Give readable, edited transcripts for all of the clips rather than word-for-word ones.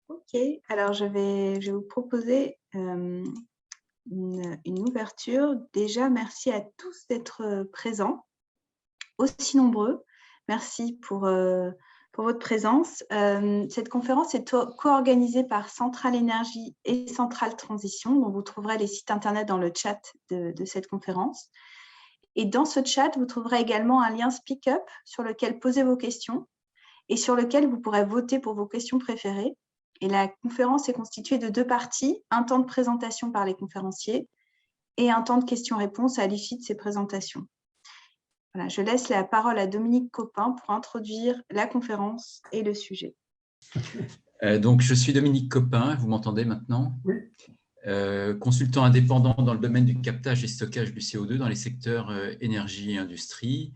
Ok, alors je vais vous proposer une ouverture. Déjà, merci à tous d'être présents, aussi nombreux. Merci pour votre présence. Cette conférence est co-organisée par Centrale Énergie et Centrale Transition, dont vous trouverez les sites internet dans le chat de cette conférence. Et dans ce chat, vous trouverez également un lien SpeakUp sur lequel poser vos questions et sur lequel vous pourrez voter pour vos questions préférées. Et la conférence est constituée de 2 parties, un temps de présentation par les conférenciers et un temps de questions-réponses à l'issue de ces présentations. Voilà, je laisse la parole à Dominique Copin pour introduire la conférence et le sujet. Donc, je suis Dominique Copin, vous m'entendez maintenant? Oui. Consultant indépendant dans le domaine du captage et stockage du CO2 dans les secteurs énergie et industrie.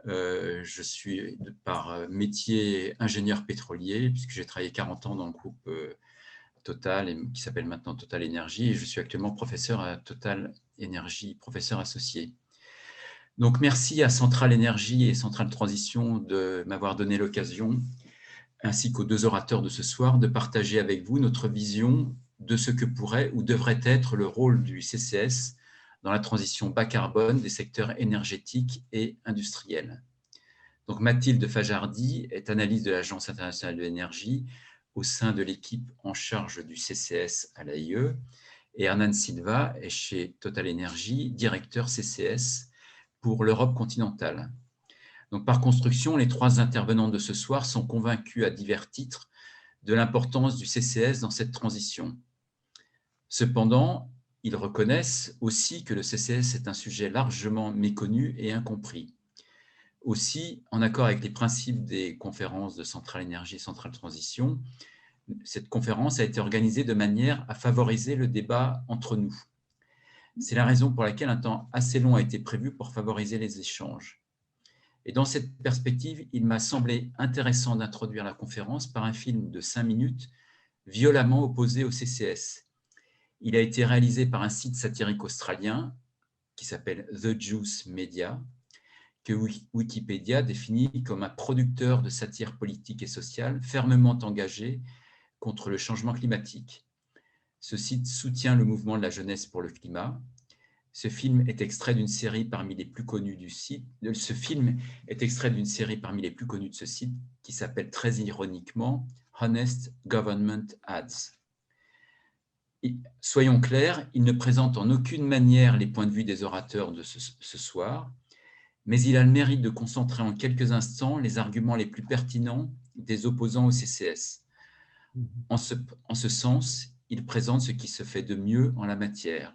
Je suis par métier ingénieur pétrolier, puisque j'ai travaillé 40 ans dans le groupe Total, qui s'appelle maintenant Total Énergie, et je suis actuellement professeur à Total Énergie, professeur associé. Donc, merci à Centrale Énergie et Centrale Transition de m'avoir donné l'occasion, ainsi qu'aux 2 orateurs de ce soir, de partager avec vous notre vision de ce que pourrait ou devrait être le rôle du CCS dans la transition bas carbone des secteurs énergétiques et industriels. Donc, Mathilde Fajardi est analyste de l'Agence internationale de l'énergie au sein de l'équipe en charge du CCS à l'AIE, et Hernan Silva est chez Total Énergie, directeur CCS pour l'Europe continentale. Donc, par construction, les 3 intervenants de ce soir sont convaincus à divers titres de l'importance du CCS dans cette transition. Cependant, ils reconnaissent aussi que le CCS est un sujet largement méconnu et incompris. Aussi, en accord avec les principes des conférences de Centrale Énergie et Centrale Transition, cette conférence a été organisée de manière à favoriser le débat entre nous. C'est la raison pour laquelle un temps assez long a été prévu pour favoriser les échanges. Et dans cette perspective, il m'a semblé intéressant d'introduire la conférence par un film de 5 minutes violemment opposé au CCS. Il a été réalisé par un site satirique australien qui s'appelle The Juice Media, que Wikipédia définit comme un producteur de satire politique et sociale fermement engagé contre le changement climatique. Ce site soutient le mouvement de la jeunesse pour le climat. Ce film est extrait d'une série parmi les plus connues du site. Ce film est extrait d'une série parmi les plus connues de ce site qui s'appelle très ironiquement Honest Government Ads. Soyons clairs, il ne présente en aucune manière les points de vue des orateurs de ce soir, mais il a le mérite de concentrer en quelques instants les arguments les plus pertinents des opposants au CCS. En ce sens, il présente ce qui se fait de mieux en la matière.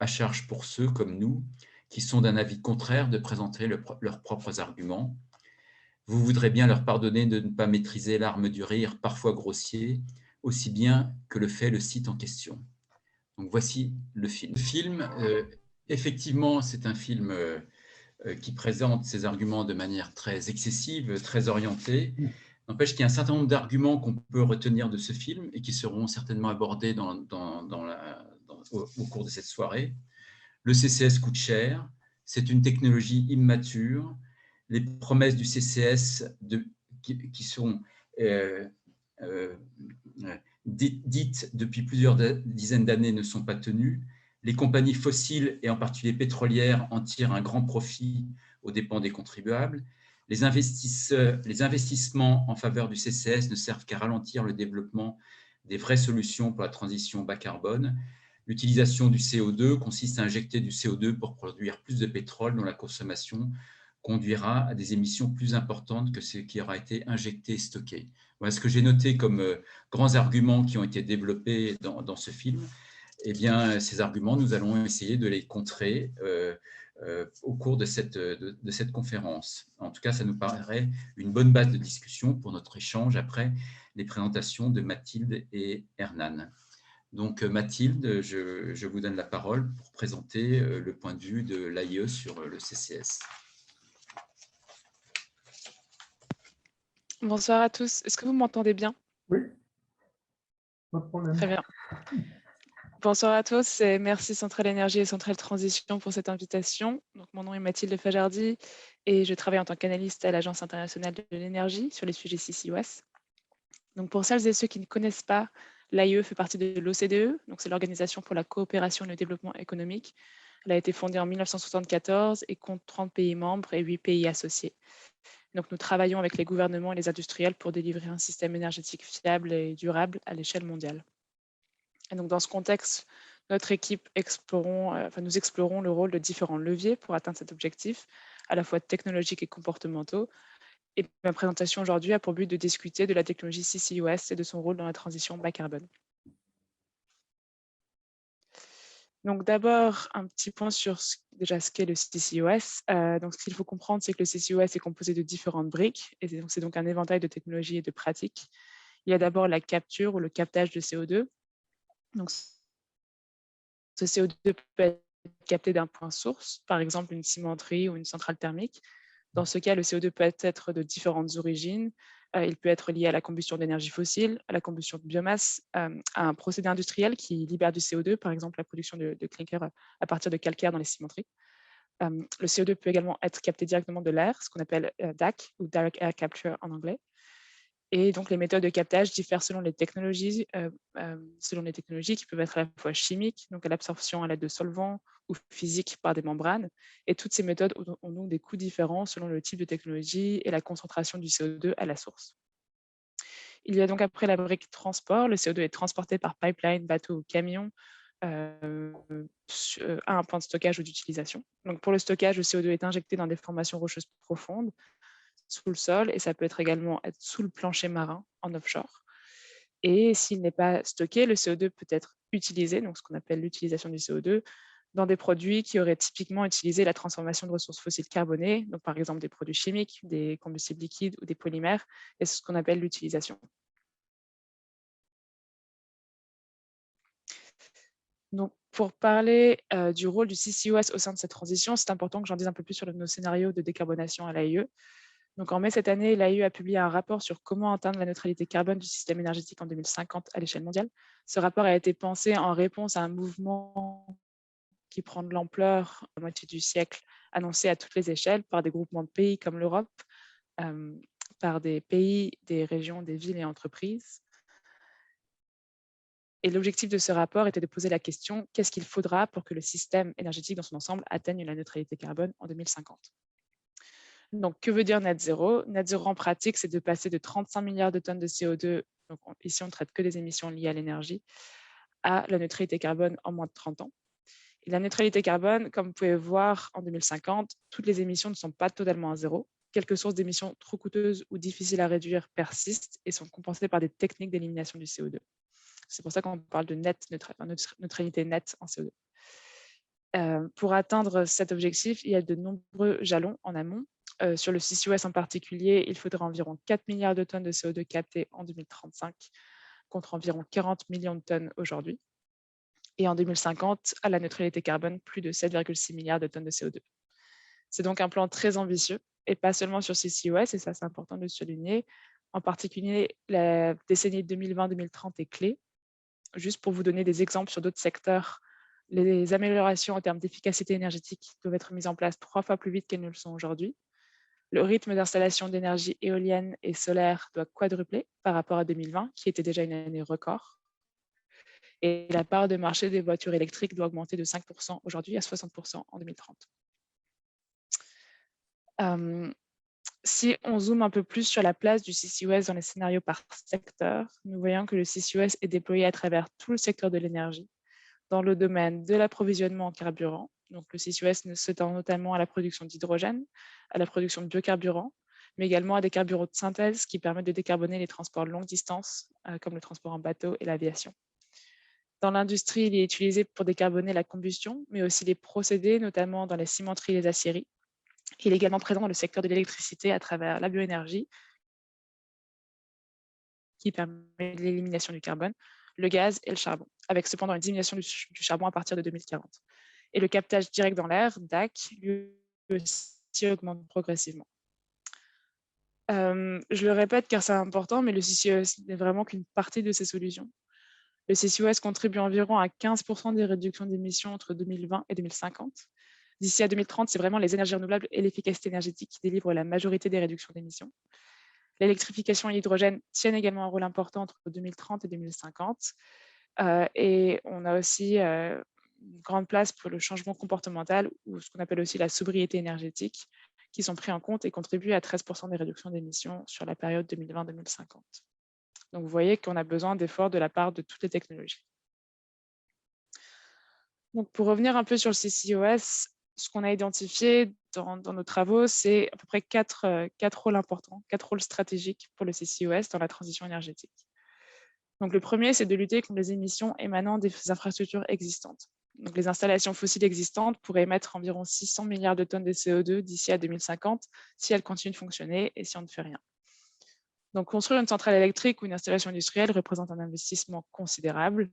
À charge pour ceux comme nous qui sont d'un avis contraire de présenter leurs propres arguments. Vous voudrez bien leur pardonner de ne pas maîtriser l'arme du rire parfois grossier, aussi bien que le fait le site en question. Donc voici le film. Le film, effectivement, c'est un film qui présente ses arguments de manière très excessive, très orientée. N'empêche qu'il y a un certain nombre d'arguments qu'on peut retenir de ce film et qui seront certainement abordés au cours de cette soirée. Le CCS coûte cher, c'est une technologie immature, les promesses du CCS qui sont dites depuis plusieurs dizaines d'années ne sont pas tenues, les compagnies fossiles et en particulier pétrolières en tirent un grand profit aux dépens des contribuables, les investissements en faveur du CCS ne servent qu'à ralentir le développement des vraies solutions pour la transition bas carbone. L'utilisation du CO2 consiste à injecter du CO2 pour produire plus de pétrole dont la consommation conduira à des émissions plus importantes que ce qui aura été injecté et stocké. Voilà ce que j'ai noté comme grands arguments qui ont été développés dans ce film. Eh bien, ces arguments, nous allons essayer de les contrer au cours de cette conférence. En tout cas, ça nous paraît une bonne base de discussion pour notre échange après les présentations de Mathilde et Hernan. Donc, Mathilde, je vous donne la parole pour présenter le point de vue de l'AIE sur le CCS. Bonsoir à tous. Est-ce que vous m'entendez bien? Oui, pas de problème. Très bien. Bonsoir à tous et merci Centrale Énergie et Centrale Transition pour cette invitation. Donc, mon nom est Mathilde Fajardi et je travaille en tant qu'analyste à l'Agence internationale de l'énergie sur les sujets CCUS. Donc, pour celles et ceux qui ne connaissent pas, l'AIE fait partie de l'OCDE, donc c'est l'Organisation pour la coopération et le développement économique. Elle a été fondée en 1974 et compte 30 pays membres et 8 pays associés. Donc, nous travaillons avec les gouvernements et les industriels pour délivrer un système énergétique fiable et durable à l'échelle mondiale. Et donc, dans ce contexte, notre équipe nous explorons le rôle de différents leviers pour atteindre cet objectif, à la fois technologiques et comportementaux. Et ma présentation aujourd'hui a pour but de discuter de la technologie CCUS et de son rôle dans la transition bas carbone. Donc d'abord, un petit point sur déjà ce qu'est le CCUS. Donc ce qu'il faut comprendre, c'est que le CCUS est composé de différentes briques, et c'est donc un éventail de technologies et de pratiques. Il y a d'abord la capture ou le captage de CO2. Donc ce CO2 peut être capté d'un point source, par exemple une cimenterie ou une centrale thermique. Dans ce cas, le CO2 peut être de différentes origines. Il peut être lié à la combustion d'énergie fossile, à la combustion de biomasse, à un procédé industriel qui libère du CO2, par exemple la production de clinker à partir de calcaire dans les cimenteries. Le CO2 peut également être capté directement de l'air, ce qu'on appelle DAC, ou Direct Air Capture en anglais. Et donc, les méthodes de captage diffèrent selon les technologies qui peuvent être à la fois chimiques, donc à l'absorption à l'aide de solvants, ou physiques par des membranes. Et toutes ces méthodes ont donc des coûts différents selon le type de technologie et la concentration du CO2 à la source. Il y a donc après la brique transport, le CO2 est transporté par pipeline, bateau ou camion à un point de stockage ou d'utilisation. Donc pour le stockage, le CO2 est injecté dans des formations rocheuses profondes, sous le sol, et ça peut être également sous le plancher marin en offshore. Et s'il n'est pas stocké, le CO2 peut être utilisé, donc ce qu'on appelle l'utilisation du CO2, dans des produits qui auraient typiquement utilisé la transformation de ressources fossiles carbonées, donc par exemple des produits chimiques, des combustibles liquides ou des polymères, et c'est ce qu'on appelle l'utilisation. Donc, pour parler du rôle du CCUS au sein de cette transition, c'est important que j'en dise un peu plus sur nos scénarios de décarbonation à l'AIE. Donc, en mai cette année, l'AIE a publié un rapport sur comment atteindre la neutralité carbone du système énergétique en 2050 à l'échelle mondiale. Ce rapport a été pensé en réponse à un mouvement qui prend de l'ampleur à la moitié du siècle, annoncé à toutes les échelles par des groupements de pays comme l'Europe, par des pays, des régions, des villes et entreprises. Et l'objectif de ce rapport était de poser la question « Qu'est-ce qu'il faudra pour que le système énergétique dans son ensemble atteigne la neutralité carbone en 2050 ?» Donc, que veut dire net zéro? Net zéro en pratique, c'est de passer de 35 milliards de tonnes de CO2, donc ici on ne traite que des émissions liées à l'énergie, à la neutralité carbone en moins de 30 ans. Et la neutralité carbone, comme vous pouvez voir, en 2050, toutes les émissions ne sont pas totalement à zéro. Quelques sources d'émissions trop coûteuses ou difficiles à réduire persistent et sont compensées par des techniques d'élimination du CO2. C'est pour ça qu'on parle de neutralité nette en CO2. Pour atteindre cet objectif, il y a de nombreux jalons en amont. Sur le CCUS en particulier, il faudra environ 4 milliards de tonnes de CO2 captées en 2035, contre environ 40 millions de tonnes aujourd'hui. Et en 2050, à la neutralité carbone, plus de 7,6 milliards de tonnes de CO2. C'est donc un plan très ambitieux, et pas seulement sur CCUS, et ça c'est important de le souligner. En particulier, la décennie 2020-2030 est clé. Juste pour vous donner des exemples sur d'autres secteurs, les améliorations en termes d'efficacité énergétique doivent être mises en place 3 fois plus vite qu'elles ne le sont aujourd'hui. Le rythme d'installation d'énergie éolienne et solaire doit quadrupler par rapport à 2020, qui était déjà une année record. Et la part de marché des voitures électriques doit augmenter de 5% aujourd'hui à 60% en 2030. Si on zoome un peu plus sur la place du CCUS dans les scénarios par secteur, nous voyons que le CCUS est déployé à travers tout le secteur de l'énergie, dans le domaine de l'approvisionnement en carburant. Donc, le CCUS s'étend notamment à la production d'hydrogène, à la production de biocarburants, mais également à des carburants de synthèse qui permettent de décarboner les transports longue distance, comme le transport en bateau et l'aviation. Dans l'industrie, il est utilisé pour décarboner la combustion, mais aussi les procédés, notamment dans les cimenteries et les aciéries. Il est également présent dans le secteur de l'électricité à travers la bioénergie, qui permet l'élimination du carbone, le gaz et le charbon, avec cependant une diminution du charbon à partir de 2040. Et le captage direct dans l'air, DAC, lui aussi augmente progressivement. Je le répète car c'est important, mais le CCUS n'est vraiment qu'une partie de ces solutions. Le CCUS contribue environ à 15% des réductions d'émissions entre 2020 et 2050. D'ici à 2030, c'est vraiment les énergies renouvelables et l'efficacité énergétique qui délivrent la majorité des réductions d'émissions. L'électrification et l'hydrogène tiennent également un rôle important entre 2030 et 2050. Et on a aussi une grande place pour le changement comportemental ou ce qu'on appelle aussi la sobriété énergétique, qui sont pris en compte et contribuent à 13% des réductions d'émissions sur la période 2020-2050. Donc, vous voyez qu'on a besoin d'efforts de la part de toutes les technologies. Donc, pour revenir un peu sur le CCUS, ce qu'on a identifié dans nos travaux, c'est à peu près quatre rôles importants, 4 rôles stratégiques pour le CCUS dans la transition énergétique. Donc, le premier, c'est de lutter contre les émissions émanant des infrastructures existantes. Donc, les installations fossiles existantes pourraient émettre environ 600 milliards de tonnes de CO2 d'ici à 2050 si elles continuent de fonctionner et si on ne fait rien. Donc, construire une centrale électrique ou une installation industrielle représente un investissement considérable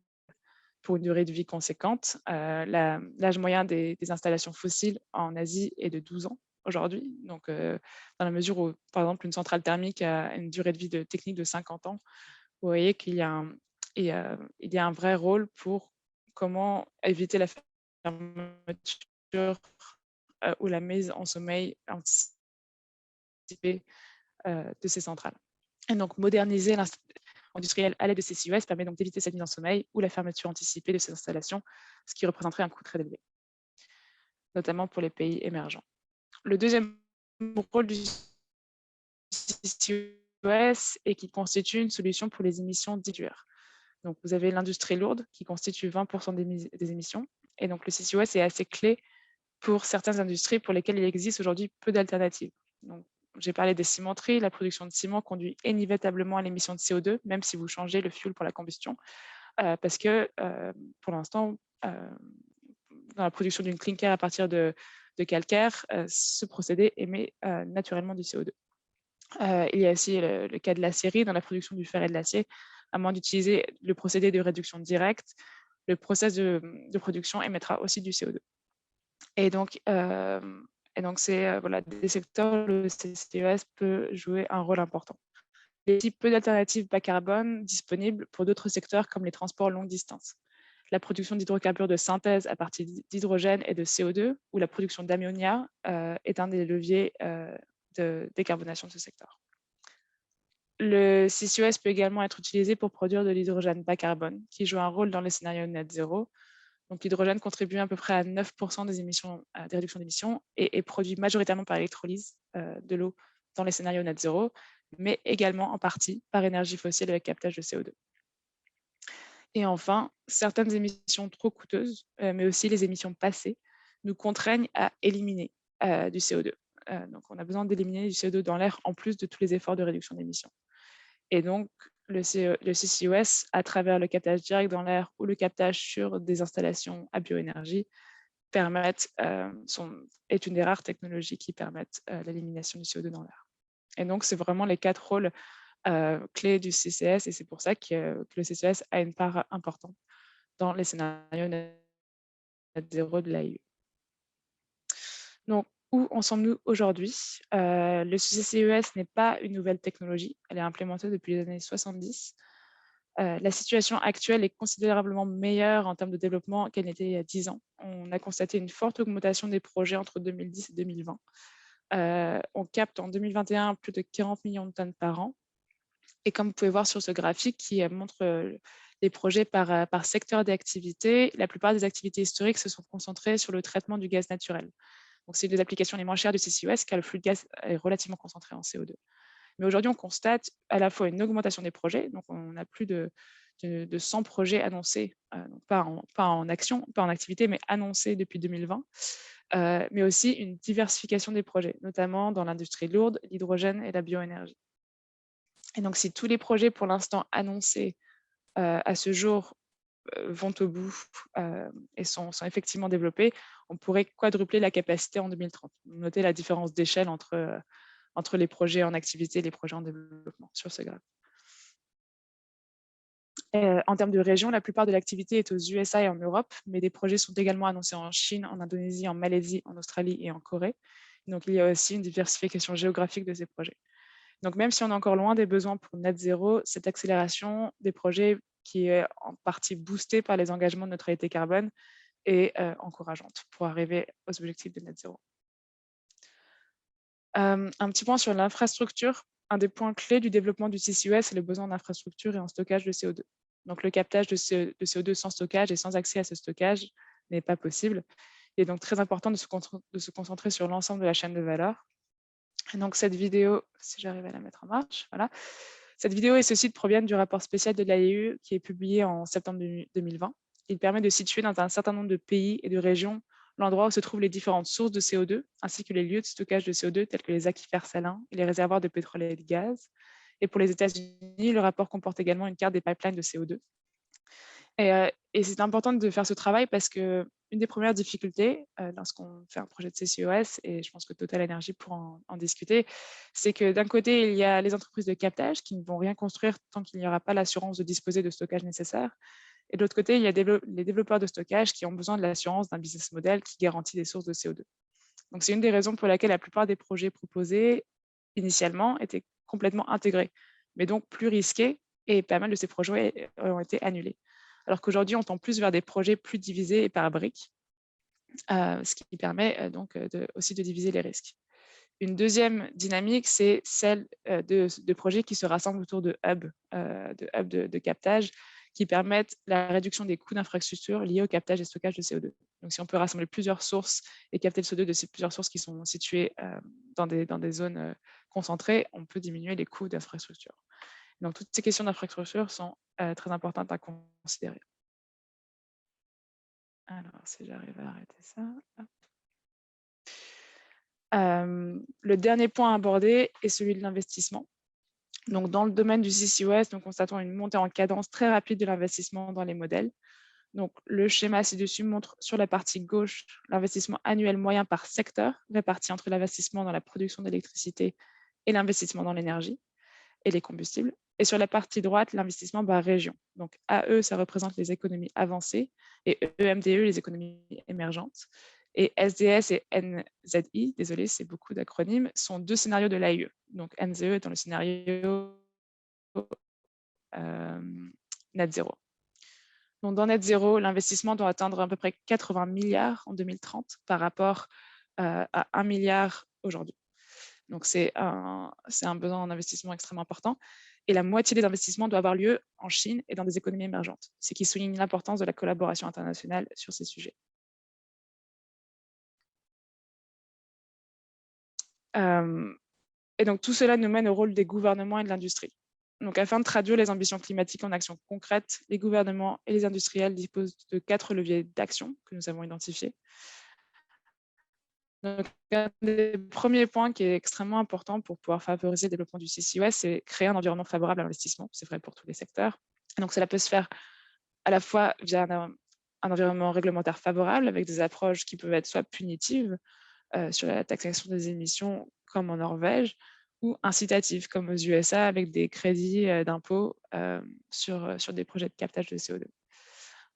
pour une durée de vie conséquente. L'âge moyen des installations fossiles en Asie est de 12 ans aujourd'hui. Donc, dans la mesure où, par exemple, une centrale thermique a une durée de vie technique de 50 ans, vous voyez qu'il y a un vrai rôle pour comment éviter la fermeture ou la mise en sommeil anticipée de ces centrales. Et donc, moderniser industriel à l'aide de CCUS permet donc d'éviter cette mise en sommeil ou la fermeture anticipée de ces installations, ce qui représenterait un coût très élevé, notamment pour les pays émergents. Le deuxième rôle du CCUS est qu'il constitue une solution pour les émissions dites. Donc, vous avez l'industrie lourde qui constitue 20% des émissions. Et donc, le CCUS est assez clé pour certaines industries pour lesquelles il existe aujourd'hui peu d'alternatives. Donc, j'ai parlé des cimenteries. La production de ciment conduit inévitablement à l'émission de CO2, même si vous changez le fuel pour la combustion, parce que pour l'instant, dans la production d'une clinker à partir de calcaire, ce procédé émet naturellement du CO2. Il y a aussi le cas de l'acierie. Dans la production du fer et de l'acier, à moins d'utiliser le procédé de réduction directe, le process de production émettra aussi du CO2. Et donc, c'est voilà, des secteurs où le CCUS peut jouer un rôle important. Il y a aussi peu d'alternatives bas carbone disponibles pour d'autres secteurs comme les transports longue distance. La production d'hydrocarbures de synthèse à partir d'hydrogène et de CO2 ou la production d'ammonia est un des leviers de décarbonation de ce secteur. Le CCUS peut également être utilisé pour produire de l'hydrogène bas carbone, qui joue un rôle dans les scénarios net zéro. Donc, l'hydrogène contribue à peu près à 9% des réductions d'émissions et est produit majoritairement par électrolyse de l'eau dans les scénarios net zéro, mais également en partie par énergie fossile avec captage de CO2. Et enfin, certaines émissions trop coûteuses, mais aussi les émissions passées, nous contraignent à éliminer du CO2. Donc, on a besoin d'éliminer du CO2 dans l'air en plus de tous les efforts de réduction d'émissions. Et donc, le CCUS, à travers le captage direct dans l'air ou le captage sur des installations à bioénergie, est une des rares technologies qui permettent l'élimination du CO2 dans l'air. Et donc, c'est vraiment les 4 rôles clés du CCS, et c'est pour ça que le CCS a une part importante dans les scénarios net zéro de l'AIE. Donc, où en sommes-nous aujourd'hui? Le CCUS n'est pas une nouvelle technologie, elle est implémentée depuis les années 70. La situation actuelle est considérablement meilleure en termes de développement qu'elle n'était il y a 10 ans. On a constaté une forte augmentation des projets entre 2010 et 2020. On capte en 2021 plus de 40 millions de tonnes par an. Et comme vous pouvez voir sur ce graphique qui montre les projets par secteur d'activité, la plupart des activités historiques se sont concentrées sur le traitement du gaz naturel. Donc, c'est une des applications les moins chères du CCUS car le flux de gaz est relativement concentré en CO2. Mais aujourd'hui, on constate à la fois une augmentation des projets. Donc, on a plus de 100 projets annoncés, donc pas en action, pas en activité, mais annoncés depuis 2020. Mais aussi une diversification des projets, notamment dans l'industrie lourde, l'hydrogène et la bioénergie. Et donc, si tous les projets pour l'instant annoncés à ce jour vont au bout et sont effectivement développés, on pourrait quadrupler la capacité en 2030. Notez la différence d'échelle entre les projets en activité et les projets en développement sur ce graphe. En termes de région, la plupart de l'activité est aux USA et en Europe, mais des projets sont également annoncés en Chine, en Indonésie, en Malaisie, en Australie et en Corée. Donc, il y a aussi une diversification géographique de ces projets. Donc, même si on est encore loin des besoins pour net zéro, cette accélération des projets qui est en partie boostée par les engagements de neutralité carbone est encourageante pour arriver aux objectifs de net zéro. Un petit point sur l'infrastructure. un des points clés du développement du CCUS, c'est le besoin d'infrastructures et en stockage de CO2. Donc, le captage de CO2 sans stockage et sans accès à ce stockage n'est pas possible. Il est donc très important de se concentrer sur l'ensemble de la chaîne de valeur. Et donc, cette vidéo, si j'arrive à la mettre en marche, voilà. Cette vidéo et ce site proviennent du rapport spécial de l'AEU qui est publié en septembre 2020. Il permet de situer dans un certain nombre de pays et de régions l'endroit où se trouvent les différentes sources de CO2, ainsi que les lieux de stockage de CO2 tels que les aquifères salins et les réservoirs de pétrole et de gaz. Et pour les États-Unis, le rapport comporte également une carte des pipelines de CO2. Et c'est important de faire ce travail parce qu'une des premières difficultés lorsqu'on fait un projet de CCUS, et je pense que Total Energy pourra en discuter, c'est que d'un côté, il y a les entreprises de captage qui ne vont rien construire tant qu'il n'y aura pas l'assurance de disposer de stockage nécessaire. Et de l'autre côté, il y a les développeurs de stockage qui ont besoin de l'assurance d'un business model qui garantit des sources de CO2. Donc, c'est une des raisons pour laquelle la plupart des projets proposés initialement étaient complètement intégrés, mais donc plus risqués, et pas mal de ces projets ont été annulés. Alors qu'aujourd'hui, on tend plus vers des projets plus divisés et par briques, ce qui permet donc aussi de diviser les risques. Une deuxième dynamique, c'est celle de projets qui se rassemblent autour de hubs de captage qui permettent la réduction des coûts d'infrastructure liés au captage et stockage de CO2. Donc, si on peut rassembler plusieurs sources et capter le CO2 de ces plusieurs sources qui sont situées dans des zones concentrées, on peut diminuer les coûts d'infrastructure. Donc, toutes ces questions d'infrastructure sont très importantes à considérer. Alors, si j'arrive à arrêter ça. Le dernier point à aborder est celui de l'investissement. Donc, dans le domaine du CCUS, nous constatons une montée en cadence très rapide de l'investissement dans les modèles. Donc, le schéma ci-dessus montre sur la partie gauche l'investissement annuel moyen par secteur, réparti entre l'investissement dans la production d'électricité et l'investissement dans l'énergie et les combustibles. Et sur la partie droite, l'investissement par région. Donc, AE, ça représente les économies avancées et EMDE, les économies émergentes. Et SDS et NZI, désolé, c'est beaucoup d'acronymes, sont deux scénarios de l'AIE. Donc, NZE est dans le scénario net zéro. Donc, dans net zéro, l'investissement doit atteindre à peu près 80 milliards en 2030 par rapport à 1 milliard aujourd'hui. Donc, c'est un besoin en investissement extrêmement important. Et la moitié des investissements doit avoir lieu en Chine et dans des économies émergentes, ce qui souligne l'importance de la collaboration internationale sur ces sujets. Et donc, tout cela nous mène au rôle des gouvernements et de l'industrie. Donc, afin de traduire les ambitions climatiques en actions concrètes, les gouvernements et les industriels disposent de 4 leviers d'action que nous avons identifiés. Donc, un des premiers points qui est extrêmement important pour pouvoir favoriser le développement du CCUS, c'est créer un environnement favorable à l'investissement. C'est vrai pour tous les secteurs. Et donc, cela peut se faire à la fois via un environnement réglementaire favorable avec des approches qui peuvent être soit punitives sur la taxation des émissions comme en Norvège, ou incitatives comme aux USA avec des crédits d'impôt sur des projets de captage de CO2.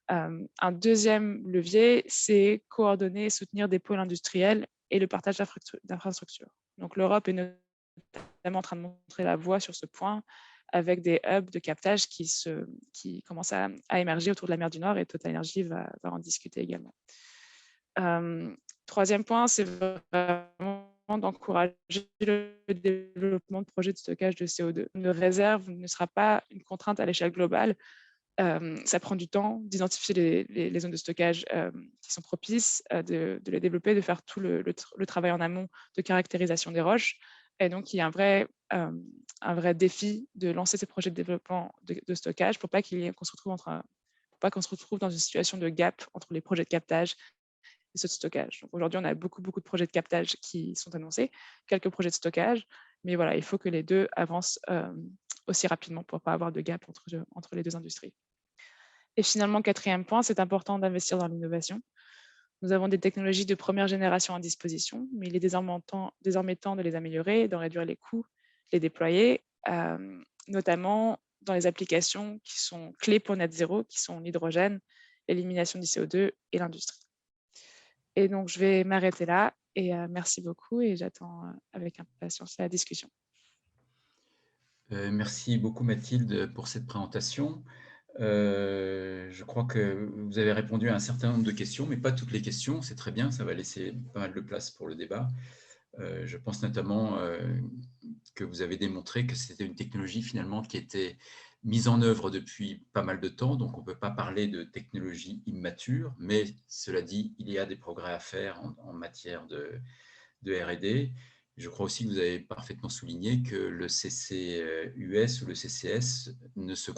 Un deuxième levier, c'est coordonner et soutenir des pôles industriels et le partage d'infrastructures. Donc l'Europe est notamment en train de montrer la voie sur ce point avec des hubs de captage qui commencent à émerger autour de la mer du Nord, et Total Energy va en discuter également. Troisième point, c'est vraiment d'encourager le développement de projets de stockage de CO2. Une réserve ne sera pas une contrainte à l'échelle globale. Ça prend du temps d'identifier les zones de stockage qui sont propices, de les développer, de faire tout le travail en amont de caractérisation des roches. Et donc, il y a un vrai défi de lancer ces projets de développement de stockage pour pas qu'on se retrouve dans une situation de gap entre les projets de captage et ceux de stockage. Donc aujourd'hui, on a beaucoup de projets de captage qui sont annoncés, quelques projets de stockage, mais voilà, il faut que les deux avancent aussi rapidement pour ne pas avoir de gap entre les deux industries. Et finalement, quatrième point, c'est important d'investir dans l'innovation. Nous avons des technologies de première génération à disposition, mais il est désormais temps de les améliorer, d'en réduire les coûts, les déployer, notamment dans les applications qui sont clés pour net zéro, qui sont l'hydrogène, l'élimination du CO2 et l'industrie. Et donc, je vais m'arrêter là et merci beaucoup et j'attends avec impatience la discussion. Merci beaucoup Mathilde pour cette présentation. Je crois que vous avez répondu à un certain nombre de questions, mais pas toutes les questions. C'est très bien, ça va laisser pas mal de place pour le débat. Je pense notamment que vous avez démontré que c'était une technologie finalement qui était mise en œuvre depuis pas mal de temps, donc on ne peut pas parler de technologie immature, mais cela dit, il y a des progrès à faire en matière de R&D. Je crois aussi que vous avez parfaitement souligné que le CCUS ou le CCS ne se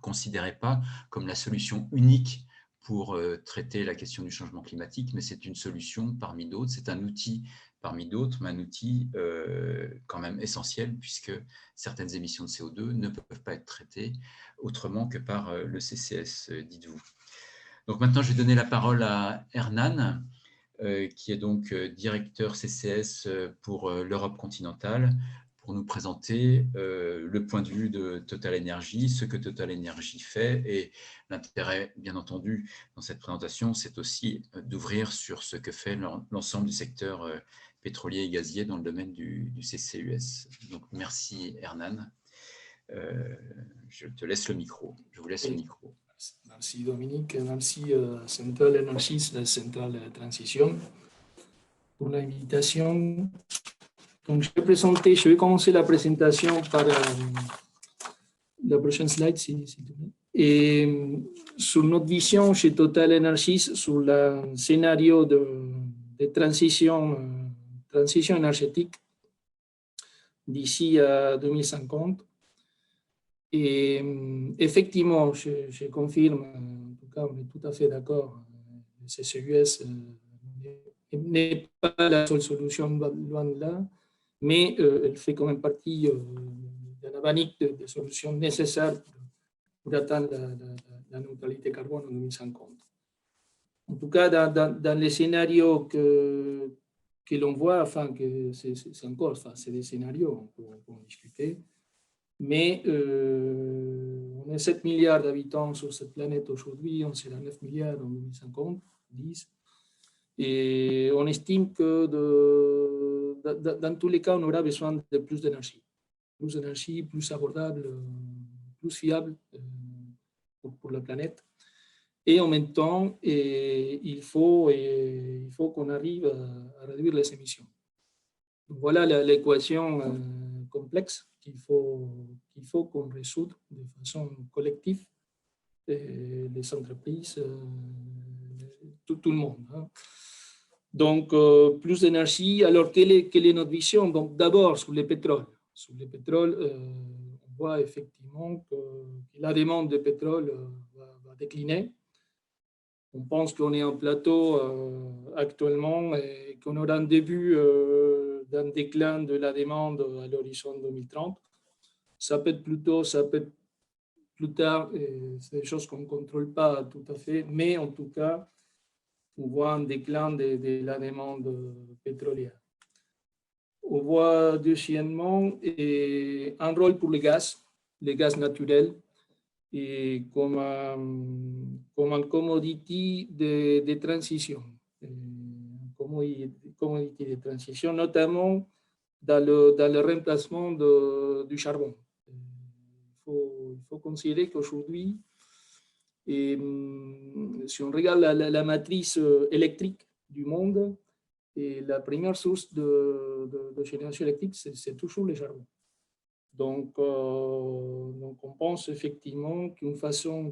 considérait pas comme la solution unique pour traiter la question du changement climatique, mais c'est une solution parmi d'autres, c'est un outil parmi d'autres, mais un outil quand même essentiel, puisque certaines émissions de CO2 ne peuvent pas être traitées autrement que par le CCS, dites-vous. Donc maintenant, je vais donner la parole à Hernan, qui est donc directeur CCS pour l'Europe continentale, pour nous présenter le point de vue de Total Energy, ce que Total Energy fait. Et l'intérêt, bien entendu, dans cette présentation, c'est aussi d'ouvrir sur ce que fait l'ensemble du secteur pétrolier et gazier dans le domaine du CCUS. Donc, merci Hernan. Je te laisse le micro. Je vous laisse le micro. Merci Dominique, merci Central Energies, la Centrale Transition, pour l'invitation. Donc, je vais commencer la présentation par la prochaine slide, s'il te plaît. Et sur notre vision chez Total Energies, sur le scénario de transition énergétique d'ici à 2050. Et effectivement, je confirme, en tout cas, on est tout à fait d'accord, le CCUS n'est pas la seule solution, loin de là, mais elle fait quand même partie d'un abanique de solutions nécessaires pour atteindre la neutralité carbone en 2050. En tout cas, dans les scénarios que l'on voit, enfin, c'est des scénarios, on peut en discuter, mais on est 7 milliards d'habitants sur cette planète aujourd'hui, on sera 9 milliards en 2050, 10. Et on estime que dans tous les cas, on aura besoin de plus d'énergie, plus abordable, plus fiable pour la planète. Et en même temps, il faut qu'on arrive à réduire les émissions. Donc voilà l'équation complexe qu'il faut qu'on résout de façon collective, les entreprises, tout le monde. Hein. Donc, plus d'énergie. Alors, quelle est notre vision? Donc, d'abord, sur le pétrole. Sur le pétrole, on voit effectivement que la demande de pétrole va décliner. On pense qu'on est en plateau actuellement et qu'on aura un début d'un déclin de la demande à l'horizon 2030. Ça peut être plus tôt, ça peut être plus tard. C'est des choses qu'on ne contrôle pas tout à fait, mais en tout cas, on voit un déclin de la demande pétrolière. On voit deuxièmement un rôle pour le gaz naturel, et comme un commodity de transition, commodity de transition, notamment dans le remplacement du charbon. Il faut considérer qu'aujourd'hui, si on regarde la matrice électrique du monde, et la première source de génération électrique, c'est toujours le charbon. Donc, on pense effectivement qu'une façon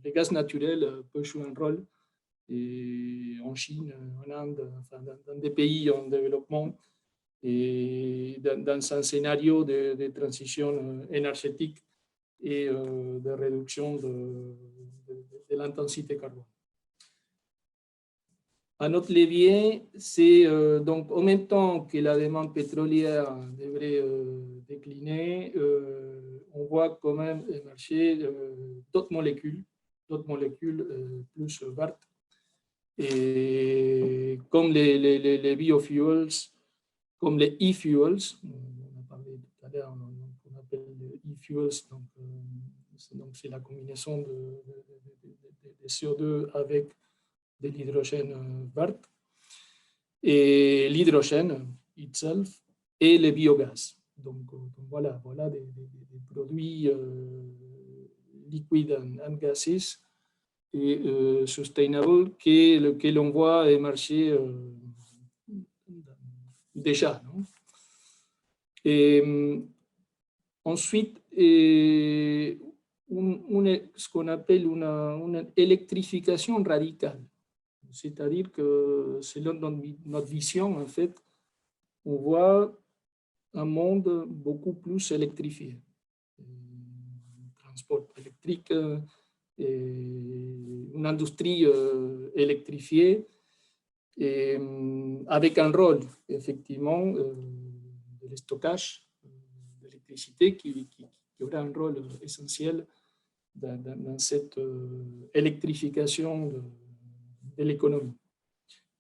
le gaz naturel peut jouer un rôle en Chine, en Inde, enfin, dans des pays en développement, et dans un scénario de transition énergétique et de réduction de l'intensité carbone. Un autre levier, c'est donc en même temps que la demande pétrolière devrait décliner, on voit quand même émerger d'autres molécules plus vertes, et comme les biofuels, comme les e-fuels, on a parlé tout à l'heure, on appelle les e-fuels, donc c'est la combinaison de CO2 avec de l'hydrogène vert, et l'hydrogène itself, et le biogaz. Donc voilà des produits liquides and gases et sustainable que l'on voit émerger déjà. Non? Et ensuite, ce qu'on appelle une électrification radicale. C'est-à-dire que selon notre vision, en fait, on voit un monde beaucoup plus électrifié. Transport électrique, une industrie électrifiée, et avec un rôle, effectivement, de stockage d'électricité qui aura un rôle essentiel dans cette électrification de l'économie.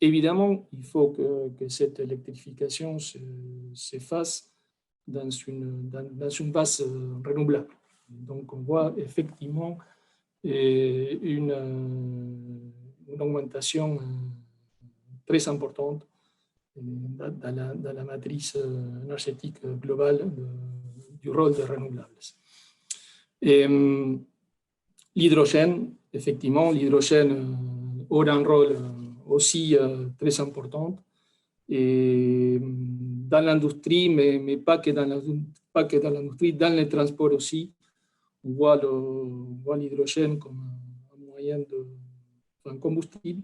Évidemment, il faut que cette électrification se fasse dans une base renouvelable. Donc, on voit effectivement une augmentation très importante dans la matrice énergétique globale du rôle des renouvelables. Et l'hydrogène, effectivement, l'hydrogène aura un rôle aussi très important et dans l'industrie, mais pas que dans l'industrie, dans les transports aussi. On voit l'hydrogène comme un moyen un combustible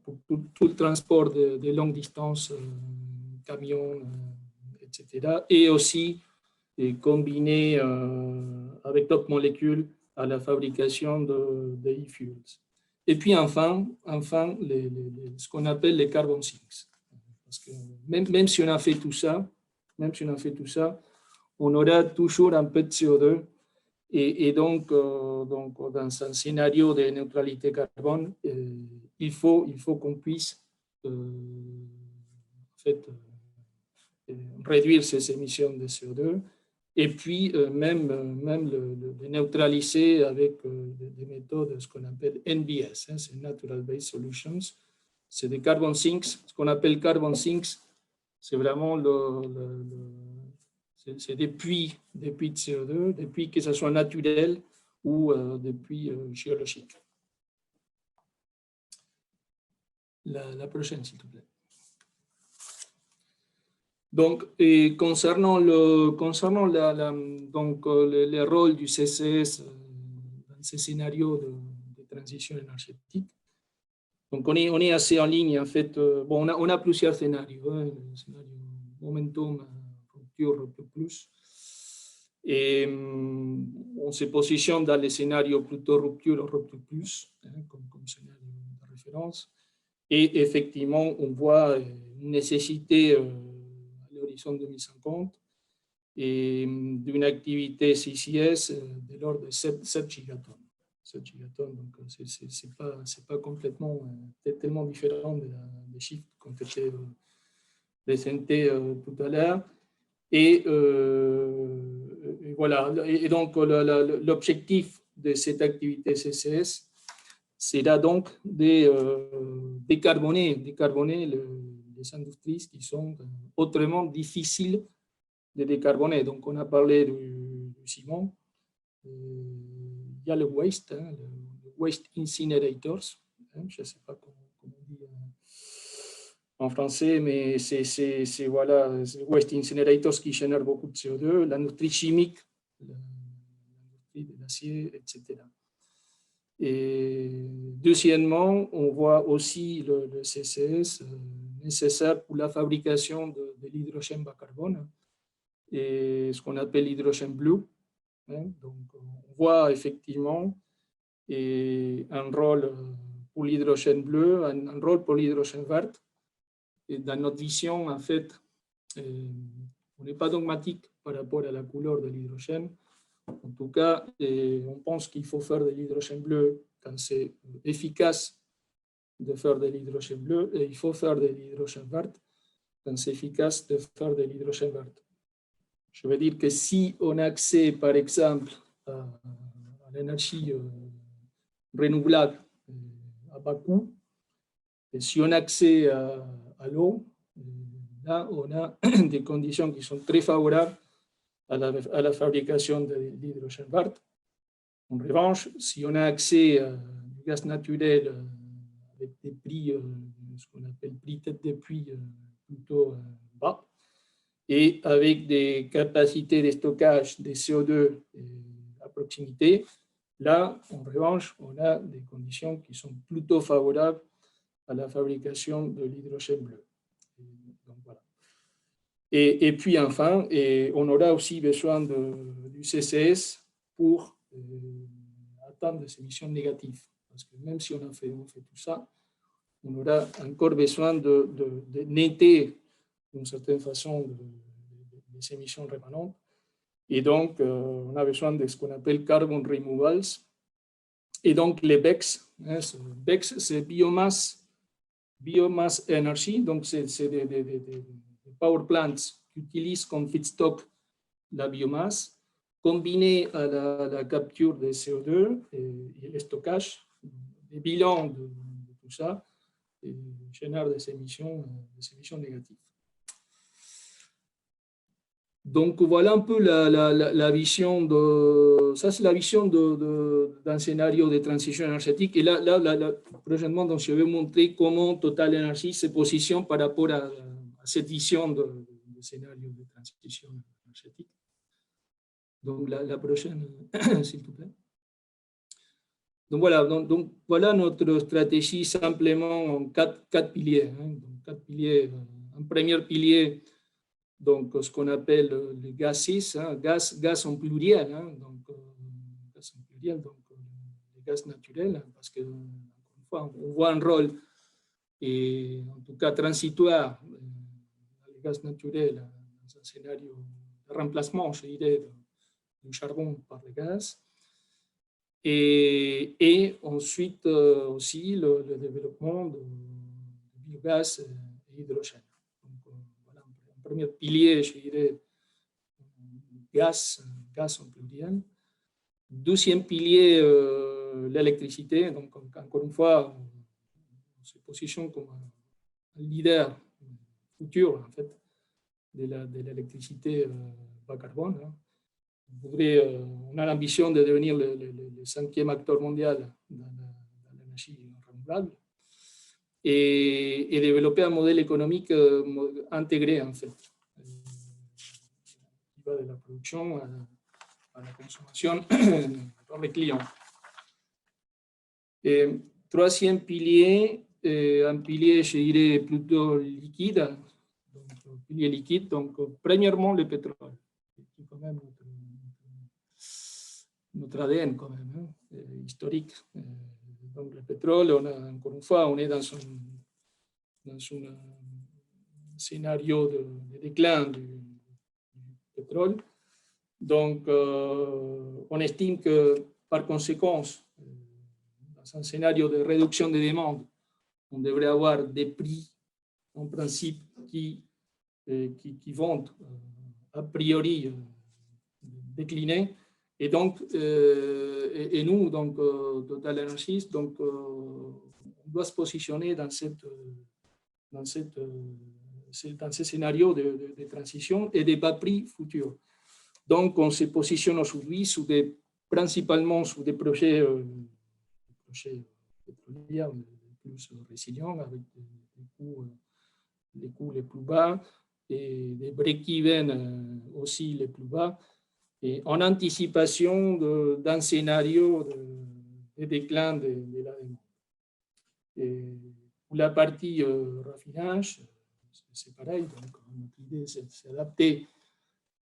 pour tout le transport de longue distance, camions, etc. Et aussi combiné avec d'autres molécules à la fabrication de e-fuels. Et puis enfin ce qu'on appelle les carbon sinks. Parce que même si on a fait tout ça, on aura toujours un peu de CO2. Et donc, dans un scénario de neutralité carbone, il faut qu'on puisse en fait, réduire ces émissions de CO2 et puis même le neutraliser avec des méthodes, ce qu'on appelle NBS, c'est Natural Based Solutions. C'est des carbon sinks. Ce qu'on appelle carbon sinks, c'est vraiment c'est des puits de CO2, des puits que ce soit naturels ou des puits géologiques. La prochaine, s'il te plaît. Donc, concernant le rôle du CCS dans ces scénarios de transition énergétique, donc on est assez en ligne, en fait. Bon, on a plusieurs scénarios, hein, le scénario momentum, rupture plus. Et on se positionne dans les scénarios plutôt rupture plus, hein, comme scénario de référence. Et effectivement, on voit une nécessité à l'horizon 2050 et d'une activité CCS de l'ordre de 7 gigatonnes. 7 gigatonnes, donc c'est pas complètement, tellement différent des chiffres qui ont été présentés tout à l'heure. Et voilà. Et donc, l'objectif de cette activité CCS sera donc de décarboner les industries qui sont autrement difficiles de décarboner. Donc, on a parlé du ciment. Il y a le waste, hein, le waste incinerators. Hein, je ne sais pas comment on dit en français, mais c'est voilà, waste incinerators qui génèrent beaucoup de CO2, l'industrie chimique, l'industrie de l'acier, etc. Et deuxièmement, on voit aussi le CCS nécessaire pour la fabrication de l'hydrogène bas carbone et ce qu'on appelle l'hydrogène bleu. Hein, donc, on voit effectivement un rôle pour l'hydrogène bleu, un rôle pour l'hydrogène vert. Et dans notre vision, en fait, on n'est pas dogmatique par rapport à la couleur de l'hydrogène. En tout cas, on pense qu'il faut faire de l'hydrogène bleu quand c'est efficace de faire de l'hydrogène bleu, et il faut faire de l'hydrogène vert quand c'est efficace de faire de l'hydrogène vert. Je veux dire que si on a accès, par exemple, à l'énergie renouvelable à bas coût, et si on a accès à l'eau, là, on a des conditions qui sont très favorables à la fabrication de l'hydrogène vert. En revanche, si on a accès au gaz naturel avec des prix ce qu'on appelle prix tête de puits plutôt bas, et avec des capacités de stockage de CO2 à proximité. Là, en revanche, on a des conditions qui sont plutôt favorables à la fabrication de l'hydrogène bleu. Donc, voilà. Et puis enfin, on aura aussi besoin du CCS pour atteindre des émissions négatives. Parce que même si on fait tout ça, on aura encore besoin de netter d'une certaine façon des émissions rémanentes. Et donc, on a besoin de ce qu'on appelle carbon removals. Et donc, les BECS, BECS, c'est biomass energy, donc c'est des power plants qui utilisent comme feedstock la biomasse, combiné à la capture de CO2 et le stockage, des bilans de tout ça, et génère des émissions négatives. Donc voilà un peu la vision ça c'est la vision d'un scénario de transition énergétique. Et là prochainement, donc, je vais montrer comment Total Energy se positionne par rapport à cette vision de scénario de transition énergétique. Donc la prochaine, s'il te plaît. Donc voilà notre stratégie simplement en quatre piliers. Donc, 4 piliers. Un premier pilier, donc ce qu'on appelle le gases, gaz en pluriel, gaz en pluriel, donc le gaz naturel, parce que encore une fois, on voit un rôle, et en tout cas transitoire, le gaz naturel dans un scénario de remplacement, je dirais, du charbon par le gaz. Et ensuite aussi le développement de biogaz et hydrogène. Donc, voilà un premier pilier, je dirais, gaz en pluriel. Deuxième pilier, l'électricité. Donc, encore une fois, on se positionne comme un leader futur, en fait, de l'électricité bas carbone. On a l'ambition de devenir le 5e acteur mondial dans l'énergie renouvelable et développer un modèle économique intégré, en fait, qui va de la production à la consommation par les clients. Et troisième pilier, un pilier, je dirais, plutôt liquide. Donc, pilier liquide, donc premièrement le pétrole, qui est quand même notre ADN quand même, historique. Donc le pétrole, encore une fois, on est dans un scénario de déclin du pétrole. Donc on estime que par conséquent, dans un scénario de réduction des demandes, on devrait avoir des prix en principe qui vont a priori décliner. Et donc, et nous, donc, Total Energies, donc, on doit se positionner dans ce scénario de transition et de bas prix futurs. Donc, on se positionne aujourd'hui principalement sur des projets pétroliers plus résilients, avec les coûts les plus bas et des break-even aussi les plus bas, et en anticipation d'un scénario de déclin de la demande. Et pour la partie raffinage, c'est pareil. Donc, notre idée, c'est d'adapter